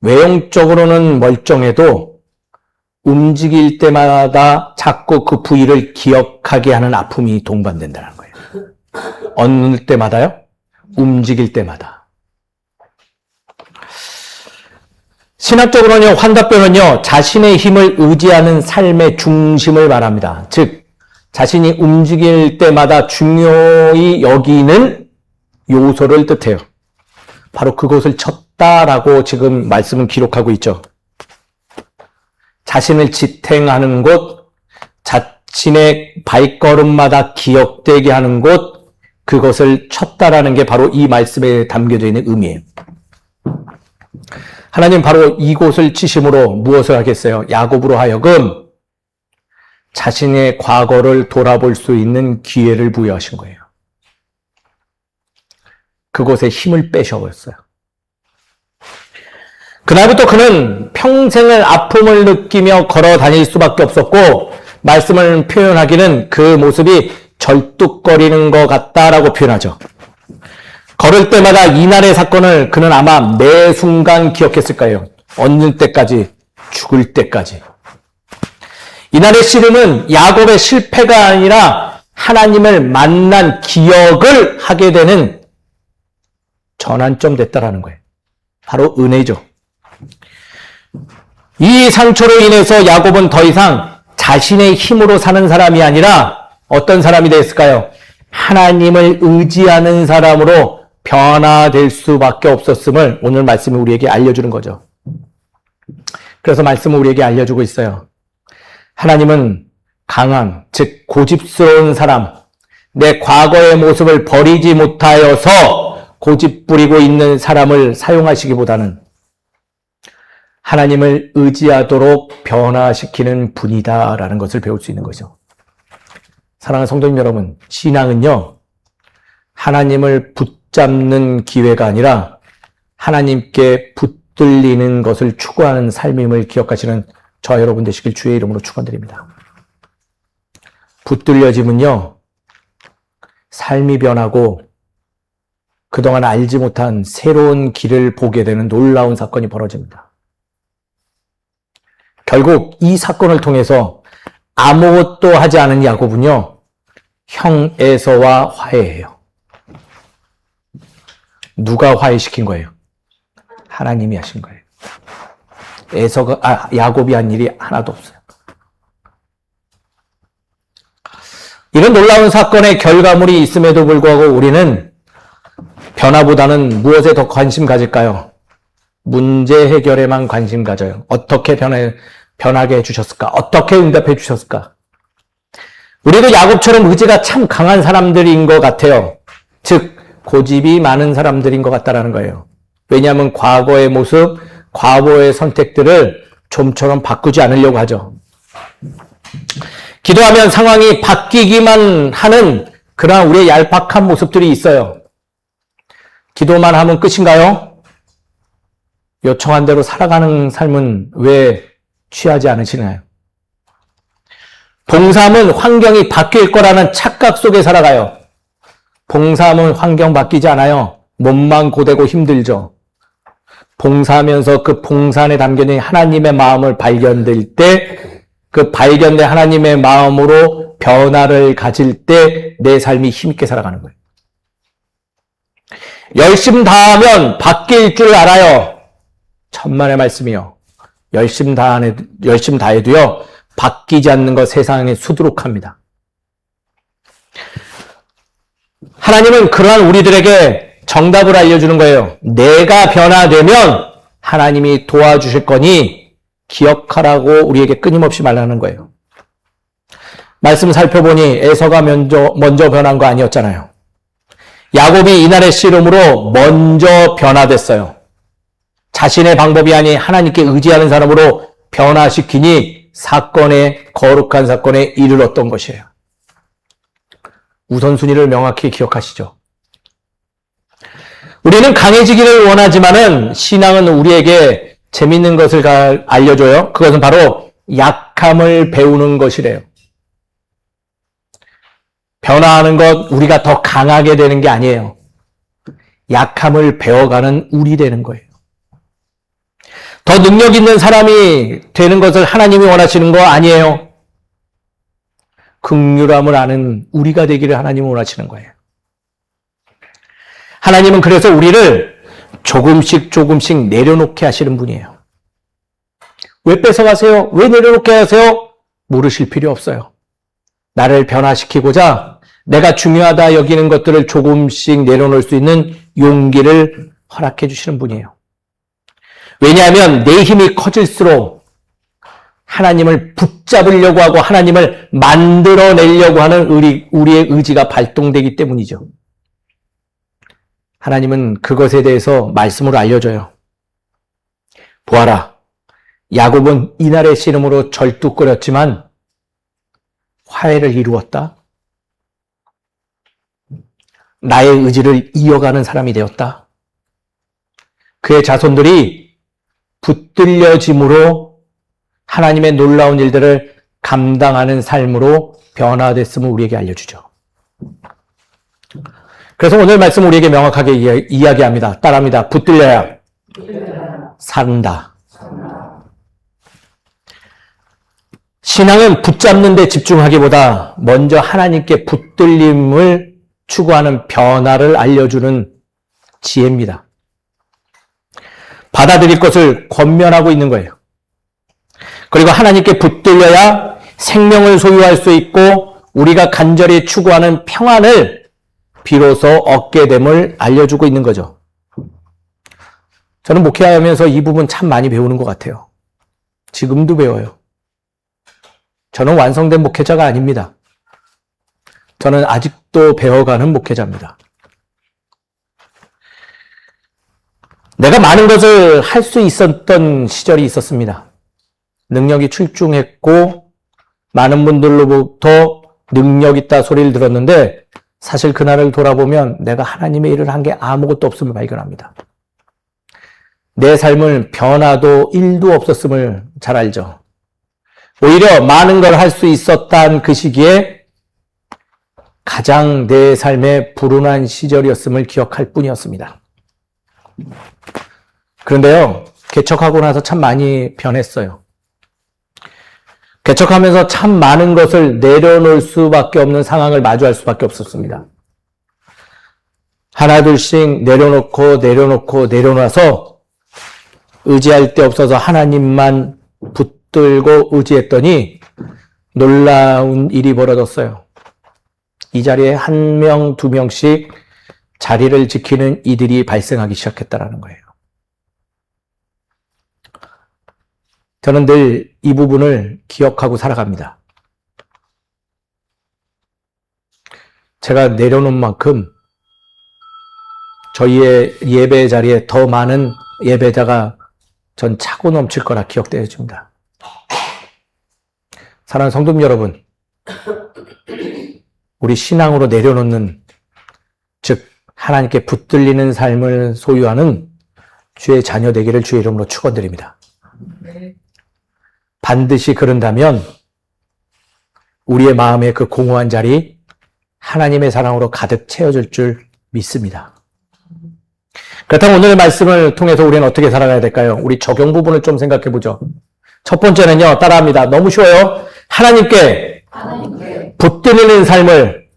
외형적으로는 멀쩡해도 움직일 때마다 자꾸 그 부위를 기억하게 하는 아픔이 동반된다는 거예요. 어느 때마다요? 움직일 때마다. 신학적으로는요, 환다뼈는요, 자신의 힘을 의지하는 삶의 중심을 말합니다. 즉, 자신이 움직일 때마다 중요히 여기는 요소를 뜻해요. 바로 그것을 쳤다라고 지금 말씀은 기록하고 있죠. 자신을 지탱하는 곳, 자신의 발걸음마다 기억되게 하는 곳, 그것을 쳤다라는 게 바로 이 말씀에 담겨져 있는 의미예요. 하나님 바로 이곳을 치심으로 무엇을 하겠어요? 야곱으로 하여금 자신의 과거를 돌아볼 수 있는 기회를 부여하신 거예요. 그곳에 힘을 빼셔버렸어요. 그날부터 그는 평생을 아픔을 느끼며 걸어 다닐 수밖에 없었고, 말씀을 표현하기는 그 모습이 절뚝거리는 것 같다라고 표현하죠. 걸을 때마다 이날의 사건을 그는 아마 매 순간 기억했을 거예요. 어느 때까지? 죽을 때까지. 이날의 씨름은 야곱의 실패가 아니라 하나님을 만난 기억을 하게 되는 전환점 됐다라는 거예요. 바로 은혜죠. 이 상처로 인해서 야곱은 더 이상 자신의 힘으로 사는 사람이 아니라 어떤 사람이 됐을까요? 하나님을 의지하는 사람으로 변화될 수밖에 없었음을 오늘 말씀이 우리에게 알려주는 거죠. 그래서 말씀은 우리에게 알려주고 있어요. 하나님은 강한, 즉 고집스러운 사람, 내 과거의 모습을 버리지 못하여서 고집 부리고 있는 사람을 사용하시기보다는 하나님을 의지하도록 변화시키는 분이다라는 것을 배울 수 있는 거죠. 사랑하는 성도님 여러분, 신앙은요, 하나님을 붙잡는 기회가 아니라 하나님께 붙들리는 것을 추구하는 삶임을 기억하시는 저 여러분 되시길 주의 이름으로 축원드립니다. 붙들려짐은요, 삶이 변하고 그동안 알지 못한 새로운 길을 보게 되는 놀라운 사건이 벌어집니다. 결국 이 사건을 통해서 아무것도 하지 않은 야곱은요, 형 에서와 화해해요. 누가 화해시킨 거예요? 하나님이 하신 거예요. 야곱이 한 일이 하나도 없어요. 이런 놀라운 사건의 결과물이 있음에도 불구하고 우리는 변화보다는 무엇에 더 관심 가질까요? 문제 해결에만 관심 가져요. 어떻게 변하게 해주셨을까? 어떻게 응답해 주셨을까? 우리도 야곱처럼 의지가 참 강한 사람들인 것 같아요. 즉, 고집이 많은 사람들인 것 같다라는 거예요. 왜냐하면 과거의 모습, 과거의 선택들을 좀처럼 바꾸지 않으려고 하죠. 기도하면 상황이 바뀌기만 하는 그러한 우리의 얄팍한 모습들이 있어요. 기도만 하면 끝인가요? 요청한 대로 살아가는 삶은 왜 취하지 않으시나요? 봉사하면 환경이 바뀔 거라는 착각 속에 살아가요. 봉사하면 환경 바뀌지 않아요. 몸만 고되고 힘들죠. 봉사하면서 그 봉사 안에 담겨있는 하나님의 마음을 발견될 때, 그 발견된 하나님의 마음으로 변화를 가질 때 내 삶이 힘있게 살아가는 거예요. 열심 다하면 바뀔 줄 알아요. 천만의 말씀이요. 열심 다해도요, 바뀌지 않는 것 세상에 수두룩합니다. 하나님은 그러한 우리들에게 정답을 알려주는 거예요. 내가 변화되면 하나님이 도와주실 거니 기억하라고 우리에게 끊임없이 말하는 거예요. 말씀 살펴보니 에서가 먼저 변한 거 아니었잖아요. 야곱이 이날의 씨름으로 먼저 변화됐어요. 자신의 방법이 아닌 하나님께 의지하는 사람으로 변화시키니 거룩한 사건에 이르렀던 것이에요. 우선순위를 명확히 기억하시죠. 우리는 강해지기를 원하지만은 신앙은 우리에게 재밌는 것을 알려줘요. 그것은 바로 약함을 배우는 것이래요. 변화하는 것, 우리가 더 강하게 되는 게 아니에요. 약함을 배워가는 우리 되는 거예요. 더 능력 있는 사람이 되는 것을 하나님이 원하시는 거 아니에요. 긍휼함을 아는 우리가 되기를 하나님은 원하시는 거예요. 하나님은 그래서 우리를 조금씩 내려놓게 하시는 분이에요. 왜 뺏어가세요? 왜 내려놓게 하세요? 물으실 필요 없어요. 나를 변화시키고자 내가 중요하다 여기는 것들을 조금씩 내려놓을 수 있는 용기를 허락해 주시는 분이에요. 왜냐하면 내 힘이 커질수록 하나님을 붙잡으려고 하고 하나님을 만들어내려고 하는 우리의 의지가 발동되기 때문이죠. 하나님은 그것에 대해서 말씀으로 알려줘요. 보아라, 야곱은 이날의 씨름으로 절뚝거렸지만 화해를 이루었다. 나의 의지를 이어가는 사람이 되었다. 그의 자손들이 붙들려짐으로 하나님의 놀라운 일들을 감당하는 삶으로 변화됐음을 우리에게 알려주죠. 그래서 오늘 말씀 우리에게 명확하게 이야기합니다. 따라합니다. 붙들려야 산다. 신앙은 붙잡는 데 집중하기보다 먼저 하나님께 붙들림을 추구하는 변화를 알려주는 지혜입니다. 받아들일 것을 권면하고 있는 거예요. 그리고 하나님께 붙들려야 생명을 소유할 수 있고 우리가 간절히 추구하는 평안을 비로소 얻게 됨을 알려주고 있는 거죠. 저는 목회하면서 이 부분 참 많이 배우는 것 같아요. 지금도 배워요. 저는 완성된 목회자가 아닙니다. 저는 아직도 배워가는 목회자입니다. 내가 많은 것을 할 수 있었던 시절이 있었습니다. 능력이 출중했고 많은 분들로부터 능력 있다 소리를 들었는데 사실 그날을 돌아보면 내가 하나님의 일을 한 게 아무것도 없음을 발견합니다. 내 삶은 변화도 1도 없었음을 잘 알죠. 오히려 많은 걸 할 수 있었던 그 시기에 가장 내 삶에 불운한 시절이었음을 기억할 뿐이었습니다. 그런데요, 개척하고 나서 참 많이 변했어요. 개척하면서 참 많은 것을 내려놓을 수밖에 없는 상황을 마주할 수밖에 없었습니다. 하나둘씩 내려놓아서 의지할 데 없어서 하나님만 붙들고 의지했더니 놀라운 일이 벌어졌어요. 이 자리에 1명, 2명씩 자리를 지키는 이들이 발생하기 시작했다는 거예요. 저는 늘 이 부분을 기억하고 살아갑니다. 제가 내려놓은 만큼 저희의 예배 자리에 더 많은 예배자가 전 차고 넘칠 거라 기억되어 줍니다. 사랑하는 성도 여러분, 우리 신앙으로 내려놓는, 즉 하나님께 붙들리는 삶을 소유하는 주의 자녀 되기를 주의 이름으로 축원드립니다. 반드시 그런다면 우리의 마음의 그 공허한 자리 하나님의 사랑으로 가득 채워질 줄 믿습니다. 그렇다면 오늘의 말씀을 통해서 우리는 어떻게 살아가야 될까요? 우리 적용 부분을 좀 생각해 보죠. 첫 번째는요, 따라합니다. 너무 쉬워요. 하나님께 붙들리는 삶을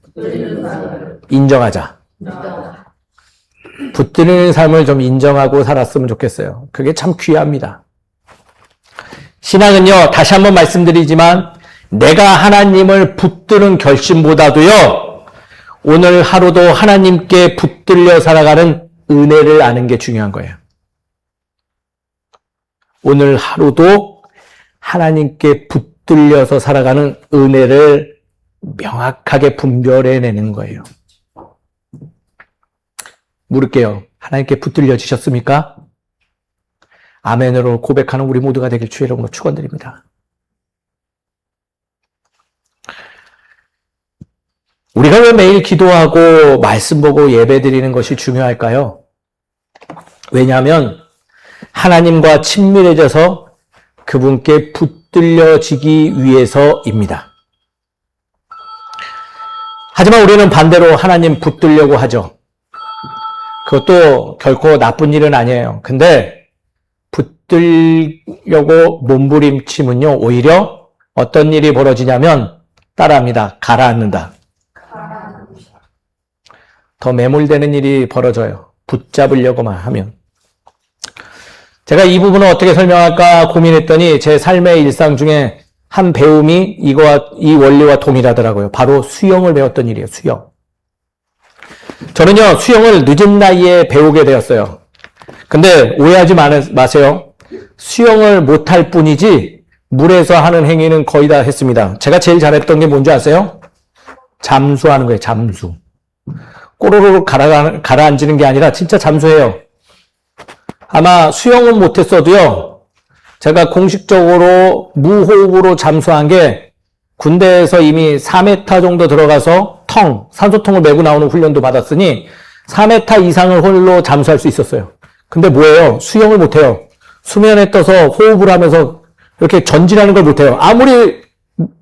인정하자. 붙들리는 삶을 좀 인정하고 살았으면 좋겠어요. 그게 참 귀합니다. 신앙은요, 다시 한번 말씀드리지만 내가 하나님을 붙드는 결심보다도요, 오늘 하루도 하나님께 붙들려 살아가는 은혜를 아는 게 중요한 거예요. 오늘 하루도 하나님께 붙들려서 살아가는 은혜를 명확하게 분별해내는 거예요. 물을게요. 하나님께 붙들려지셨습니까? 아멘으로 고백하는 우리 모두가 되길 주의 이름으로 축원드립니다. 우리가 왜 매일 기도하고 말씀 보고 예배 드리는 것이 중요할까요? 왜냐하면 하나님과 친밀해져서 그분께 붙들려지기 위해서입니다. 하지만 우리는 반대로 하나님 붙들려고 하죠. 그것도 결코 나쁜 일은 아니에요. 근데 붙들려고 몸부림치면요, 오히려 어떤 일이 벌어지냐면 따라합니다. 가라앉는다. 더 매몰되는 일이 벌어져요. 붙잡으려고만 하면. 제가 이 부분을 어떻게 설명할까 고민했더니 제 삶의 일상 중에 한 배움이 이 원리와 동일하더라고요. 바로 수영을 배웠던 일이에요. 수영. 저는요, 수영을 늦은 나이에 배우게 되었어요. 근데 오해하지 마세요. 수영을 못할 뿐이지 물에서 하는 행위는 거의 다 했습니다. 제가 제일 잘했던 게 뭔지 아세요? 잠수하는 거예요. 잠수. 꼬르륵 가라앉는 게 아니라 진짜 잠수해요. 아마 수영은 못했어도요, 제가 공식적으로 무호흡으로 잠수한 게 군대에서 이미 4m 정도 들어가서 산소통을 메고 나오는 훈련도 받았으니 4m 이상을 홀로 잠수할 수 있었어요. 근데 뭐예요? 수영을 못해요. 수면에 떠서 호흡을 하면서 이렇게 전진하는 걸 못해요. 아무리,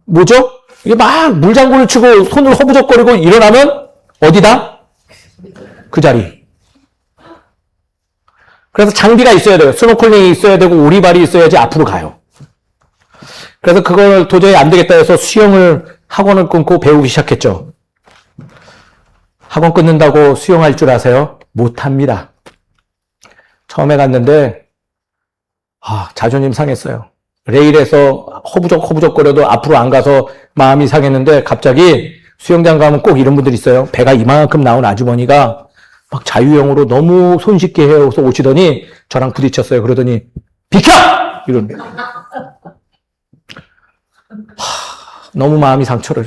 뭐죠? 이게 막 물장구를 치고 손을 허부적거리고 일어나면 어디다? 그 자리. 그래서 장비가 있어야 돼요. 스노클링이 있어야 되고 오리발이 있어야지 앞으로 가요. 그래서 그걸 도저히 안 되겠다 해서 수영을 학원을 끊고 배우기 시작했죠. 학원 끊는다고 수영할 줄 아세요? 못합니다. 처음에 갔는데 자존심 상했어요. 레일에서 허부적거려도 앞으로 안 가서 마음이 상했는데 갑자기 수영장 가면 꼭 이런 분들 있어요. 배가 이만큼 나온 아주머니가 막 자유형으로 너무 손쉽게 해서 오시더니 저랑 부딪혔어요. 그러더니 비켜! 이런. 너무 마음이 상처를.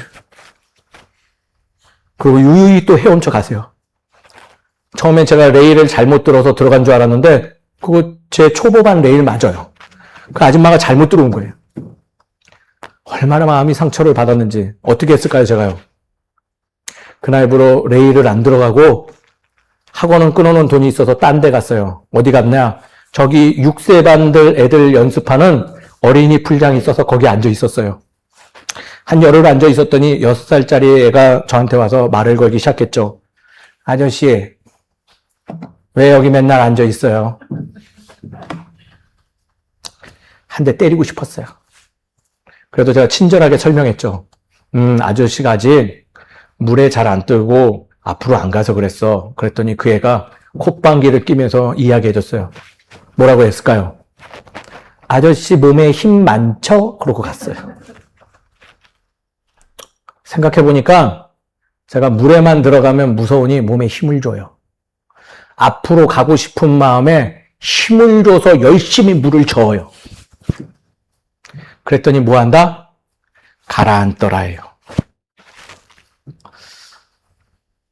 그리고 유유히 또 헤엄쳐 가세요. 처음엔 제가 레일을 잘못 들어서 들어간 줄 알았는데 그거 제 초보반 레일 맞아요. 그 아줌마가 잘못 들어온 거예요. 얼마나 마음이 상처를 받았는지. 어떻게 했을까요, 제가요? 그날부로 레일을 안 들어가고 학원은 끊어놓은 돈이 있어서 딴 데 갔어요. 어디 갔냐? 저기 6세반들 애들 연습하는 어린이 풀장이 있어서 거기 앉아 있었어요. 한 열흘 앉아 있었더니 6살짜리 애가 저한테 와서 말을 걸기 시작했죠. 아저씨, 왜 여기 맨날 앉아 있어요? 한 대 때리고 싶었어요. 그래도 제가 친절하게 설명했죠. 아저씨가 아직 물에 잘 안 뜨고 앞으로 안 가서 그랬어. 그랬더니 그 애가 콧방귀를 끼면서 이야기해줬어요. 뭐라고 했을까요? 아저씨 몸에 힘 많죠? 그러고 갔어요. 생각해보니까 제가 물에만 들어가면 무서우니 몸에 힘을 줘요. 앞으로 가고 싶은 마음에 힘을 줘서 열심히 물을 저어요. 그랬더니 뭐 한다? 가라앉더라예요.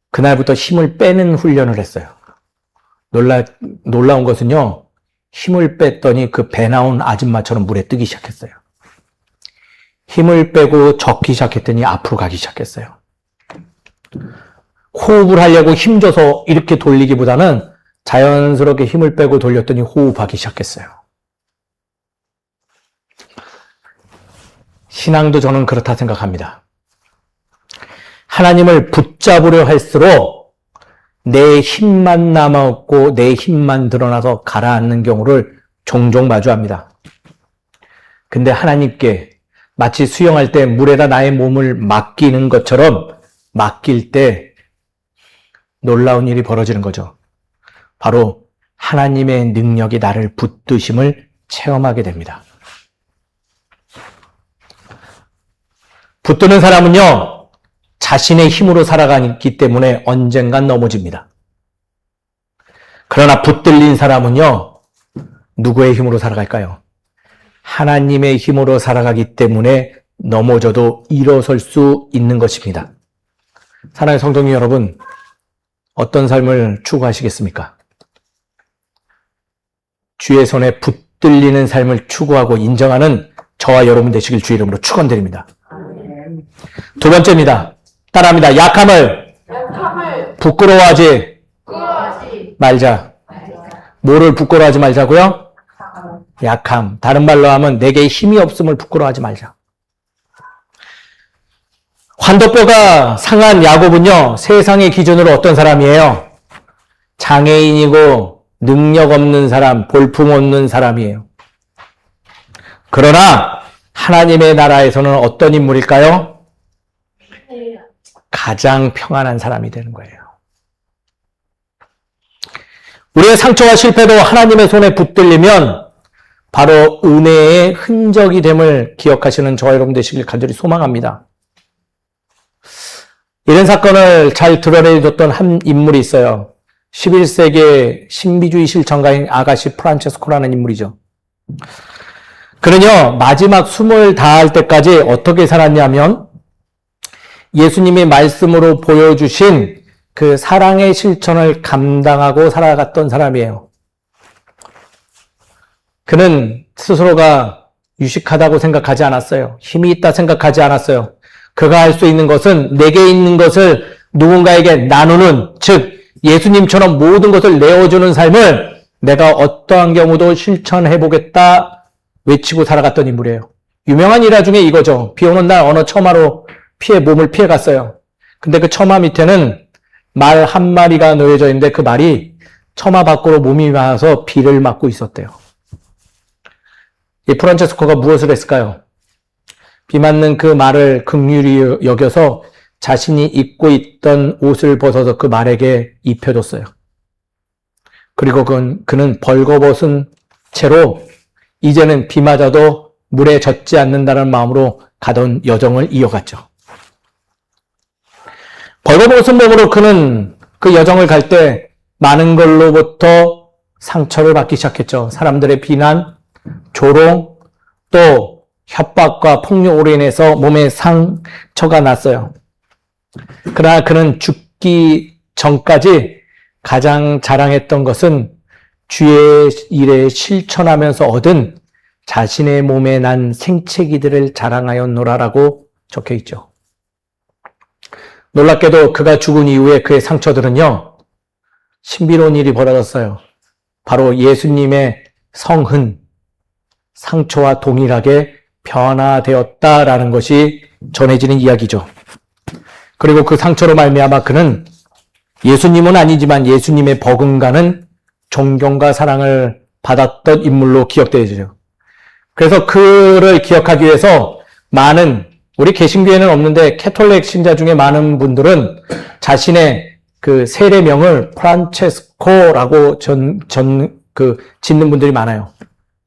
그날부터 힘을 빼는 훈련을 했어요. 놀라운 것은요, 힘을 뺐더니 그 배 나온 아줌마처럼 물에 뜨기 시작했어요. 힘을 빼고 젓기 시작했더니 앞으로 가기 시작했어요. 호흡을 하려고 힘줘서 이렇게 돌리기보다는 자연스럽게 힘을 빼고 돌렸더니 호흡하기 시작했어요. 신앙도 저는 그렇다 생각합니다. 하나님을 붙잡으려 할수록 내 힘만 남아있고 내 힘만 드러나서 가라앉는 경우를 종종 마주합니다. 근데 하나님께 마치 수영할 때 물에다 나의 몸을 맡기는 것처럼 맡길 때 놀라운 일이 벌어지는 거죠. 바로 하나님의 능력이 나를 붙드심을 체험하게 됩니다. 붙드는 사람은요, 자신의 힘으로 살아가기 때문에 언젠간 넘어집니다. 그러나 붙들린 사람은요, 누구의 힘으로 살아갈까요? 하나님의 힘으로 살아가기 때문에 넘어져도 일어설 수 있는 것입니다. 사랑하는 성도 여러분, 어떤 삶을 추구하시겠습니까? 주의 손에 붙들리는 삶을 추구하고 인정하는 저와 여러분 되시길 주의 이름으로 축원드립니다. 두 번째입니다. 따라합니다. 약함을 부끄러워하지 말자. 뭐를 부끄러워하지 말자고요? 약함. 다른 말로 하면 내게 힘이 없음을 부끄러워하지 말자. 환도뼈가 상한 야곱은요, 세상의 기준으로 어떤 사람이에요? 장애인이고 능력 없는 사람, 볼품 없는 사람이에요. 그러나 하나님의 나라에서는 어떤 인물일까요? 가장 평안한 사람이 되는 거예요. 우리의 상처와 실패도 하나님의 손에 붙들리면 바로 은혜의 흔적이 됨을 기억하시는 저와 여러분 되시길 간절히 소망합니다. 이런 사건을 잘 드러내줬던 한 인물이 있어요. 11세기의 신비주의 실천가인 아가시 프란체스코라는 인물이죠. 그는요, 마지막 숨을 다할 때까지 어떻게 살았냐면 예수님이 말씀으로 보여주신 그 사랑의 실천을 감당하고 살아갔던 사람이에요. 그는 스스로가 유식하다고 생각하지 않았어요. 힘이 있다 생각하지 않았어요. 그가 할 수 있는 것은 내게 있는 것을 누군가에게 나누는, 즉 예수님처럼 모든 것을 내어주는 삶을 내가 어떠한 경우도 실천해보겠다 외치고 살아갔던 인물이에요. 유명한 일화 중에 이거죠. 비 오는 날 어느 처마로 몸을 피해갔어요. 근데 그 처마 밑에는 말 한 마리가 놓여져 있는데 그 말이 처마 밖으로 몸이 나와서 비를 맞고 있었대요. 이 프란체스코가 무엇을 했을까요? 비 맞는 그 말을 긍휼히 여겨서 자신이 입고 있던 옷을 벗어서 그 말에게 입혀줬어요. 그리고 그는 벌거벗은 채로 이제는 비 맞아도 물에 젖지 않는다는 마음으로 가던 여정을 이어갔죠. 벌거벗은 몸으로 그는 그 여정을 갈 때 많은 걸로부터 상처를 받기 시작했죠. 사람들의 비난, 조롱, 또 협박과 폭력으로 인해서 몸에 상처가 났어요. 그러나 그는 죽기 전까지 가장 자랑했던 것은 주의 일에 실천하면서 얻은 자신의 몸에 난 생채기들을 자랑하였노라라고 적혀 있죠. 놀랍게도 그가 죽은 이후에 그의 상처들은요, 신비로운 일이 벌어졌어요. 바로 예수님의 성흔, 상처와 동일하게 변화되었다라는 것이 전해지는 이야기죠. 그리고 그 상처로 말미암아 그는 예수님은 아니지만 예수님의 버금가는 존경과 사랑을 받았던 인물로 기억되어지죠. 그래서 그를 기억하기 위해서 많은, 우리 개신교에는 없는데 캐톨릭 신자 중에 많은 분들은 자신의 그 세례명을 프란체스코라고 짓는 분들이 많아요.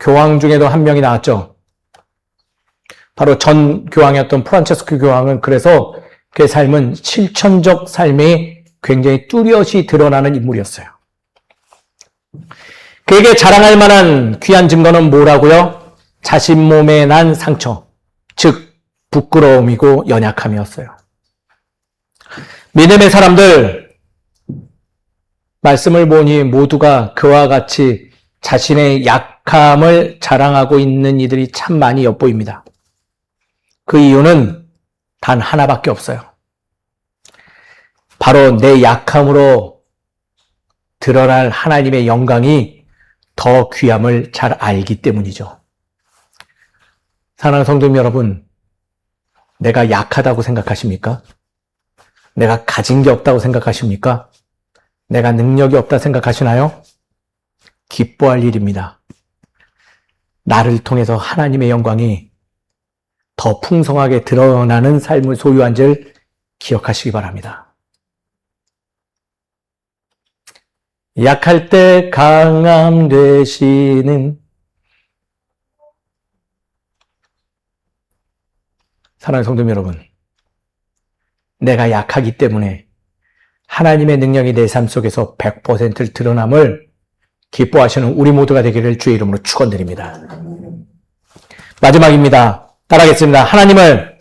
교황 중에도 한 명이 나왔죠. 바로 전 교황이었던 프란체스코 교황은 그래서 그의 삶은 실천적 삶이 굉장히 뚜렷이 드러나는 인물이었어요. 그에게 자랑할 만한 귀한 증거는 뭐라고요? 자신 몸에 난 상처, 즉 부끄러움이고 연약함이었어요. 믿음의 사람들, 말씀을 보니 모두가 그와 같이 자신의 약함을 자랑하고 있는 이들이 참 많이 엿보입니다. 그 이유는 단 하나밖에 없어요. 바로 내 약함으로 드러날 하나님의 영광이 더 귀함을 잘 알기 때문이죠. 사랑하는 성도님 여러분, 내가 약하다고 생각하십니까? 내가 가진 게 없다고 생각하십니까? 내가 능력이 없다 생각하시나요? 기뻐할 일입니다. 나를 통해서 하나님의 영광이 더 풍성하게 드러나는 삶을 소유한 줄 기억하시기 바랍니다. 약할 때 강함 되시는 사랑하는 성도님 여러분, 내가 약하기 때문에 하나님의 능력이 내 삶 속에서 100% 드러남을 기뻐하시는 우리 모두가 되기를 주의 이름으로 축원드립니다. 마지막입니다. 따라하겠습니다. 하나님을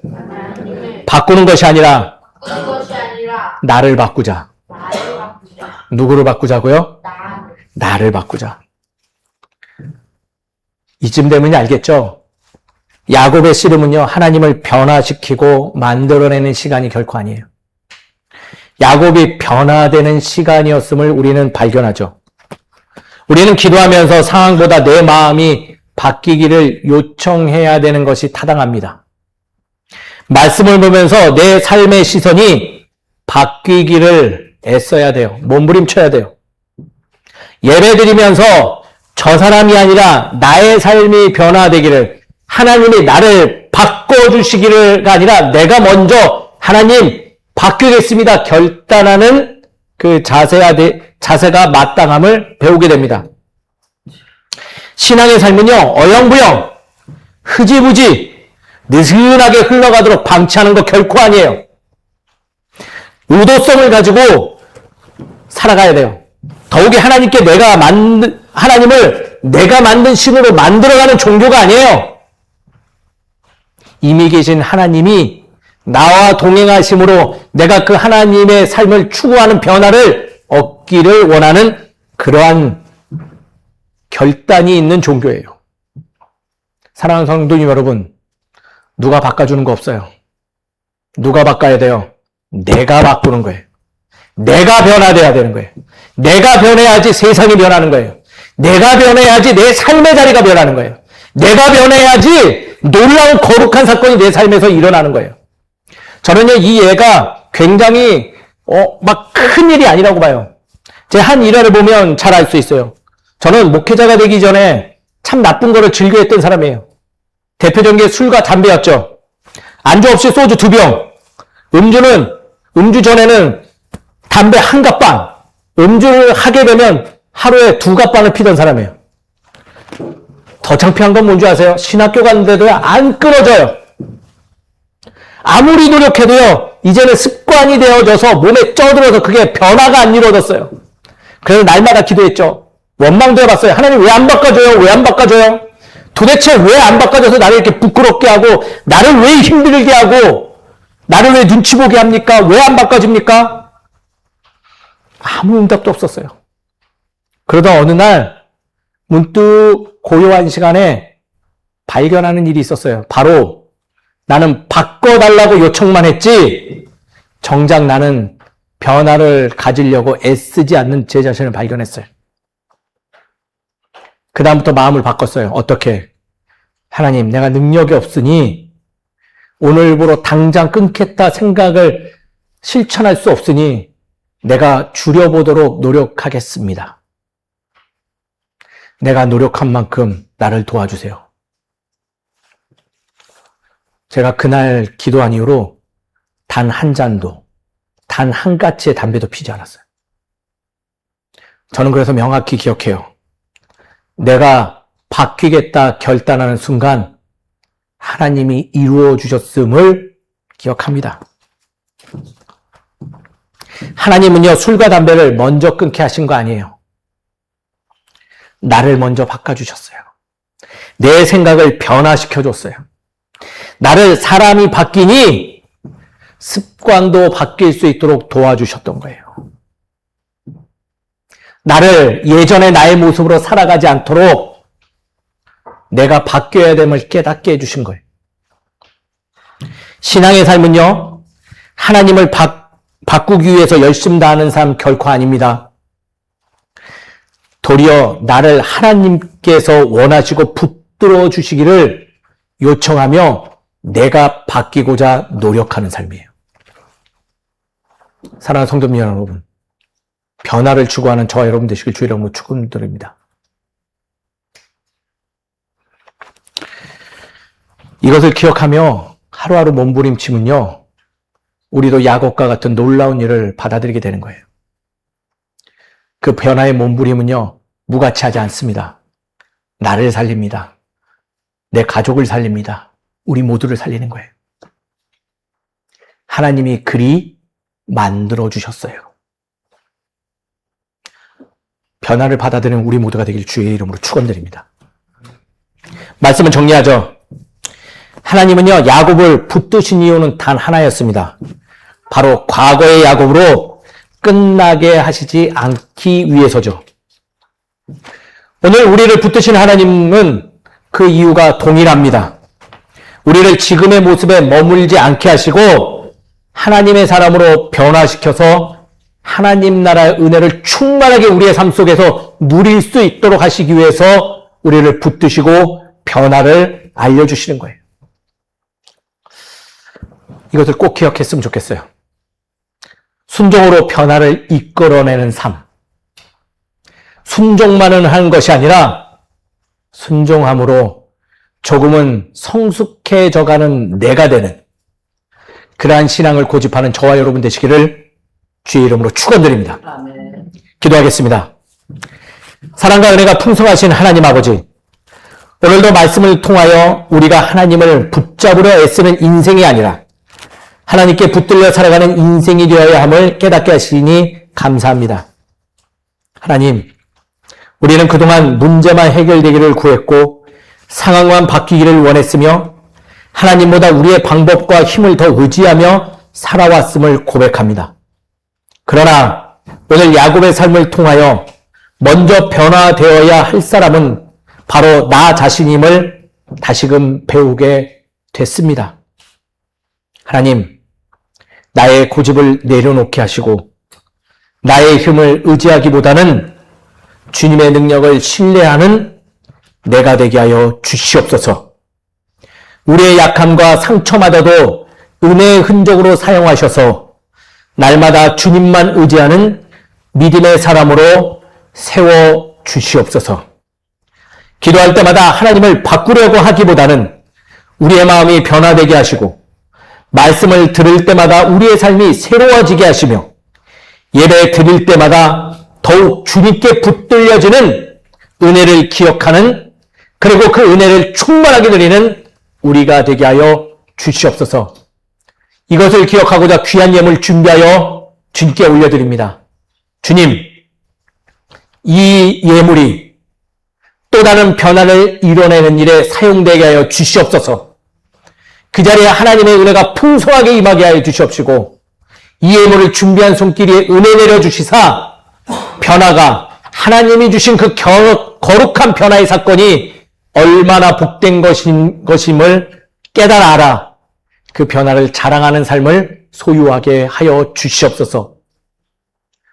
바꾸는 것이 아니라 나를 바꾸자. 누구를 바꾸자고요? 나를 바꾸자. 이쯤 되면 알겠죠? 야곱의 씨름은요, 하나님을 변화시키고 만들어내는 시간이 결코 아니에요. 야곱이 변화되는 시간이었음을 우리는 발견하죠. 우리는 기도하면서 상황보다 내 마음이 바뀌기를 요청해야 되는 것이 타당합니다. 말씀을 보면서 내 삶의 시선이 바뀌기를 애써야 돼요. 몸부림쳐야 돼요. 예배드리면서 저 사람이 아니라 나의 삶이 변화되기를, 하나님이 나를 바꿔주시기를가 아니라 내가 먼저 하나님 바뀌겠습니다 결단하는 그 자세가 마땅함을 배우게 됩니다. 신앙의 삶은요, 어영부영, 흐지부지, 느슨하게 흘러가도록 방치하는 거 결코 아니에요. 의도성을 가지고 살아가야 돼요. 더욱이 하나님을 내가 만든 신으로 만들어가는 종교가 아니에요. 이미 계신 하나님이 나와 동행하심으로 내가 그 하나님의 삶을 추구하는 변화를 얻기를 원하는 그러한 결단이 있는 종교예요. 사랑하는 성도님 여러분, 누가 바꿔주는 거 없어요. 누가 바꿔야 돼요? 내가 바꾸는 거예요. 내가 변화돼야 되는 거예요. 내가 변해야지 세상이 변하는 거예요. 내가 변해야지 내 삶의 자리가 변하는 거예요. 내가 변해야지 놀라운 거룩한 사건이 내 삶에서 일어나는 거예요. 저는요, 이 예가 굉장히 막 큰 일이 아니라고 봐요. 제 한 일화를 보면 잘 알 수 있어요. 저는 목회자가 되기 전에 참 나쁜 거를 즐겨했던 사람이에요. 대표적인 게 술과 담배였죠. 안주 없이 소주 2병, 음주 전에는 담배 1갑방, 음주를 하게 되면 하루에 2갑방을 피던 사람이에요. 더 창피한 건 뭔지 아세요? 신학교 갔는데도 안 끊어져요. 아무리 노력해도요, 이제는 습관이 되어져서 몸에 쪄들어서 그게 변화가 안 이루어졌어요. 그래서 날마다 기도했죠. 원망도 해봤어요. 하나님 왜 안 바꿔줘요? 왜 안 바꿔줘요? 도대체 왜 안 바꿔줘서 나를 이렇게 부끄럽게 하고, 나를 왜 힘들게 하고, 나를 왜 눈치 보게 합니까? 왜 안 바꿔줍니까? 아무 응답도 없었어요. 그러다 어느 날 문득 고요한 시간에 발견하는 일이 있었어요. 바로 나는 바꿔달라고 요청만 했지 정작 나는 변화를 가지려고 애쓰지 않는 제 자신을 발견했어요. 그 다음부터 마음을 바꿨어요. 어떻게? 하나님, 내가 능력이 없으니 오늘부로 당장 끊겠다 생각을 실천할 수 없으니 내가 줄여보도록 노력하겠습니다. 내가 노력한 만큼 나를 도와주세요. 제가 그날 기도한 이후로 단 한 잔도, 단 한 가지의 담배도 피지 않았어요. 저는 그래서 명확히 기억해요. 내가 바뀌겠다 결단하는 순간 하나님이 이루어 주셨음을 기억합니다. 하나님은요, 술과 담배를 먼저 끊게 하신 거 아니에요. 나를 먼저 바꿔주셨어요. 내 생각을 변화시켜줬어요. 나를 사람이 바뀌니 습관도 바뀔 수 있도록 도와주셨던 거예요. 나를 예전의 나의 모습으로 살아가지 않도록 내가 바뀌어야 됨을 깨닫게 해주신 거예요. 신앙의 삶은요, 하나님을 바꾸기 위해서 열심 다하는 삶 결코 아닙니다. 도리어 나를 하나님께서 원하시고 붙들어 주시기를 요청하며 내가 바뀌고자 노력하는 삶이에요. 사랑하는 성도님 여러분, 변화를 추구하는 저와 여러분 되시길 주의 이름으로 축원드립니다. 이것을 기억하며 하루하루 몸부림치면요, 우리도 야곱과 같은 놀라운 일을 받아들이게 되는 거예요. 그 변화의 몸부림은요, 무가치하지 않습니다. 나를 살립니다. 내 가족을 살립니다. 우리 모두를 살리는 거예요. 하나님이 그리 만들어 주셨어요. 변화를 받아들이는 우리 모두가 되길 주의 이름으로 축원드립니다. 말씀을 정리하죠. 하나님은요, 야곱을 붙드신 이유는 단 하나였습니다. 바로 과거의 야곱으로 끝나게 하시지 않기 위해서죠. 오늘 우리를 붙드신 하나님은 그 이유가 동일합니다. 우리를 지금의 모습에 머물지 않게 하시고 하나님의 사람으로 변화시켜서 하나님 나라의 은혜를 충만하게 우리의 삶 속에서 누릴 수 있도록 하시기 위해서 우리를 붙드시고 변화를 알려주시는 거예요. 이것을 꼭 기억했으면 좋겠어요. 순종으로 변화를 이끌어내는 삶. 순종만은 하는 것이 아니라 순종함으로 조금은 성숙해져가는 내가 되는 그러한 신앙을 고집하는 저와 여러분 되시기를 주의 이름으로 축원드립니다. 아멘. 기도하겠습니다. 사랑과 은혜가 풍성하신 하나님 아버지, 오늘도 말씀을 통하여 우리가 하나님을 붙잡으려 애쓰는 인생이 아니라 하나님께 붙들려 살아가는 인생이 되어야 함을 깨닫게 하시니 감사합니다. 하나님, 우리는 그동안 문제만 해결되기를 구했고 상황만 바뀌기를 원했으며 하나님보다 우리의 방법과 힘을 더 의지하며 살아왔음을 고백합니다. 그러나 오늘 야곱의 삶을 통하여 먼저 변화되어야 할 사람은 바로 나 자신임을 다시금 배우게 됐습니다. 하나님, 나의 고집을 내려놓게 하시고 나의 힘을 의지하기보다는 주님의 능력을 신뢰하는 내가 되게 하여 주시옵소서. 우리의 약함과 상처마다도 은혜의 흔적으로 사용하셔서 날마다 주님만 의지하는 믿음의 사람으로 세워 주시옵소서. 기도할 때마다 하나님을 바꾸려고 하기보다는 우리의 마음이 변화되게 하시고 말씀을 들을 때마다 우리의 삶이 새로워지게 하시며 예배 드릴 때마다 더욱 주님께 붙들려지는 은혜를 기억하는, 그리고 그 은혜를 충만하게 누리는 우리가 되게 하여 주시옵소서. 이것을 기억하고자 귀한 예물 준비하여 주님께 올려드립니다. 주님, 이 예물이 또 다른 변화를 이뤄내는 일에 사용되게 하여 주시옵소서. 그 자리에 하나님의 은혜가 풍성하게 임하게 하여 주시옵시고 이 예물을 준비한 손길에 은혜 내려주시사 변화가, 하나님이 주신 그 거룩한 변화의 사건이 얼마나 복된 것임을 깨달아 알아 그 변화를 자랑하는 삶을 소유하게 하여 주시옵소서.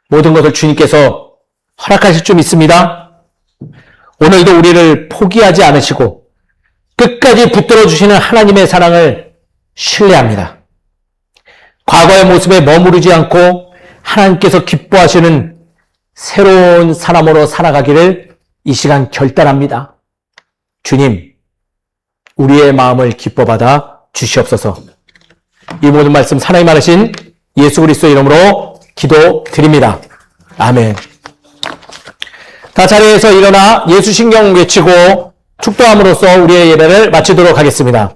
모든 것을 주님께서 허락하실 줄 믿습니다. 오늘도 우리를 포기하지 않으시고 끝까지 붙들어 주시는 하나님의 사랑을 신뢰합니다. 과거의 모습에 머무르지 않고 하나님께서 기뻐하시는 새로운 사람으로 살아가기를 이 시간 결단합니다. 주님, 우리의 마음을 기뻐받아 주시옵소서. 이 모든 말씀 사랑이 많으신 예수 그리스도 이름으로 기도드립니다. 아멘. 다 자리에서 일어나 예수 신경 외치고 축도함으로써 우리의 예배를 마치도록 하겠습니다.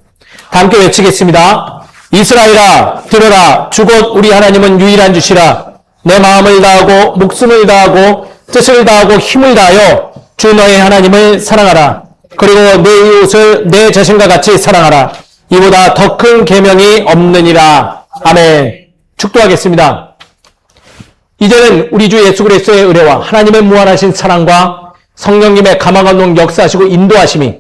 다 함께 외치겠습니다. 이스라엘아 들으라, 주곧 우리 하나님은 유일한 주시라. 내 마음을 다하고 목숨을 다하고 뜻을 다하고 힘을 다하여 주 너의 하나님을 사랑하라. 그리고 내 이웃을 내 자신과 같이 사랑하라. 이보다 더 큰 계명이 없느니라. 아멘. 축도하겠습니다. 이제는 우리 주 예수 그리스도의 은혜와 하나님의 무한하신 사랑과 성령님의 가망감동 역사하시고 인도하심이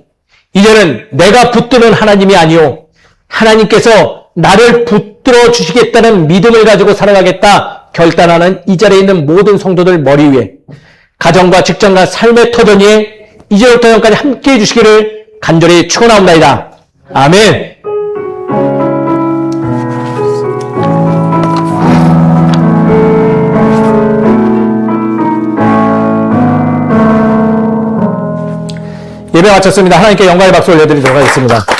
이제는 내가 붙드는 하나님이 아니요 하나님께서 나를 붙들어 주시겠다는 믿음을 가지고 살아가겠다 결단하는 이 자리에 있는 모든 성도들 머리 위에 가정과 직장과 삶의 터전 위에 이제부터 영까지 함께 해주시기를 간절히 축원하옵나이다. 아멘. 예배 마쳤습니다. 하나님께 영광의 박수 올려드리도록 하겠습니다.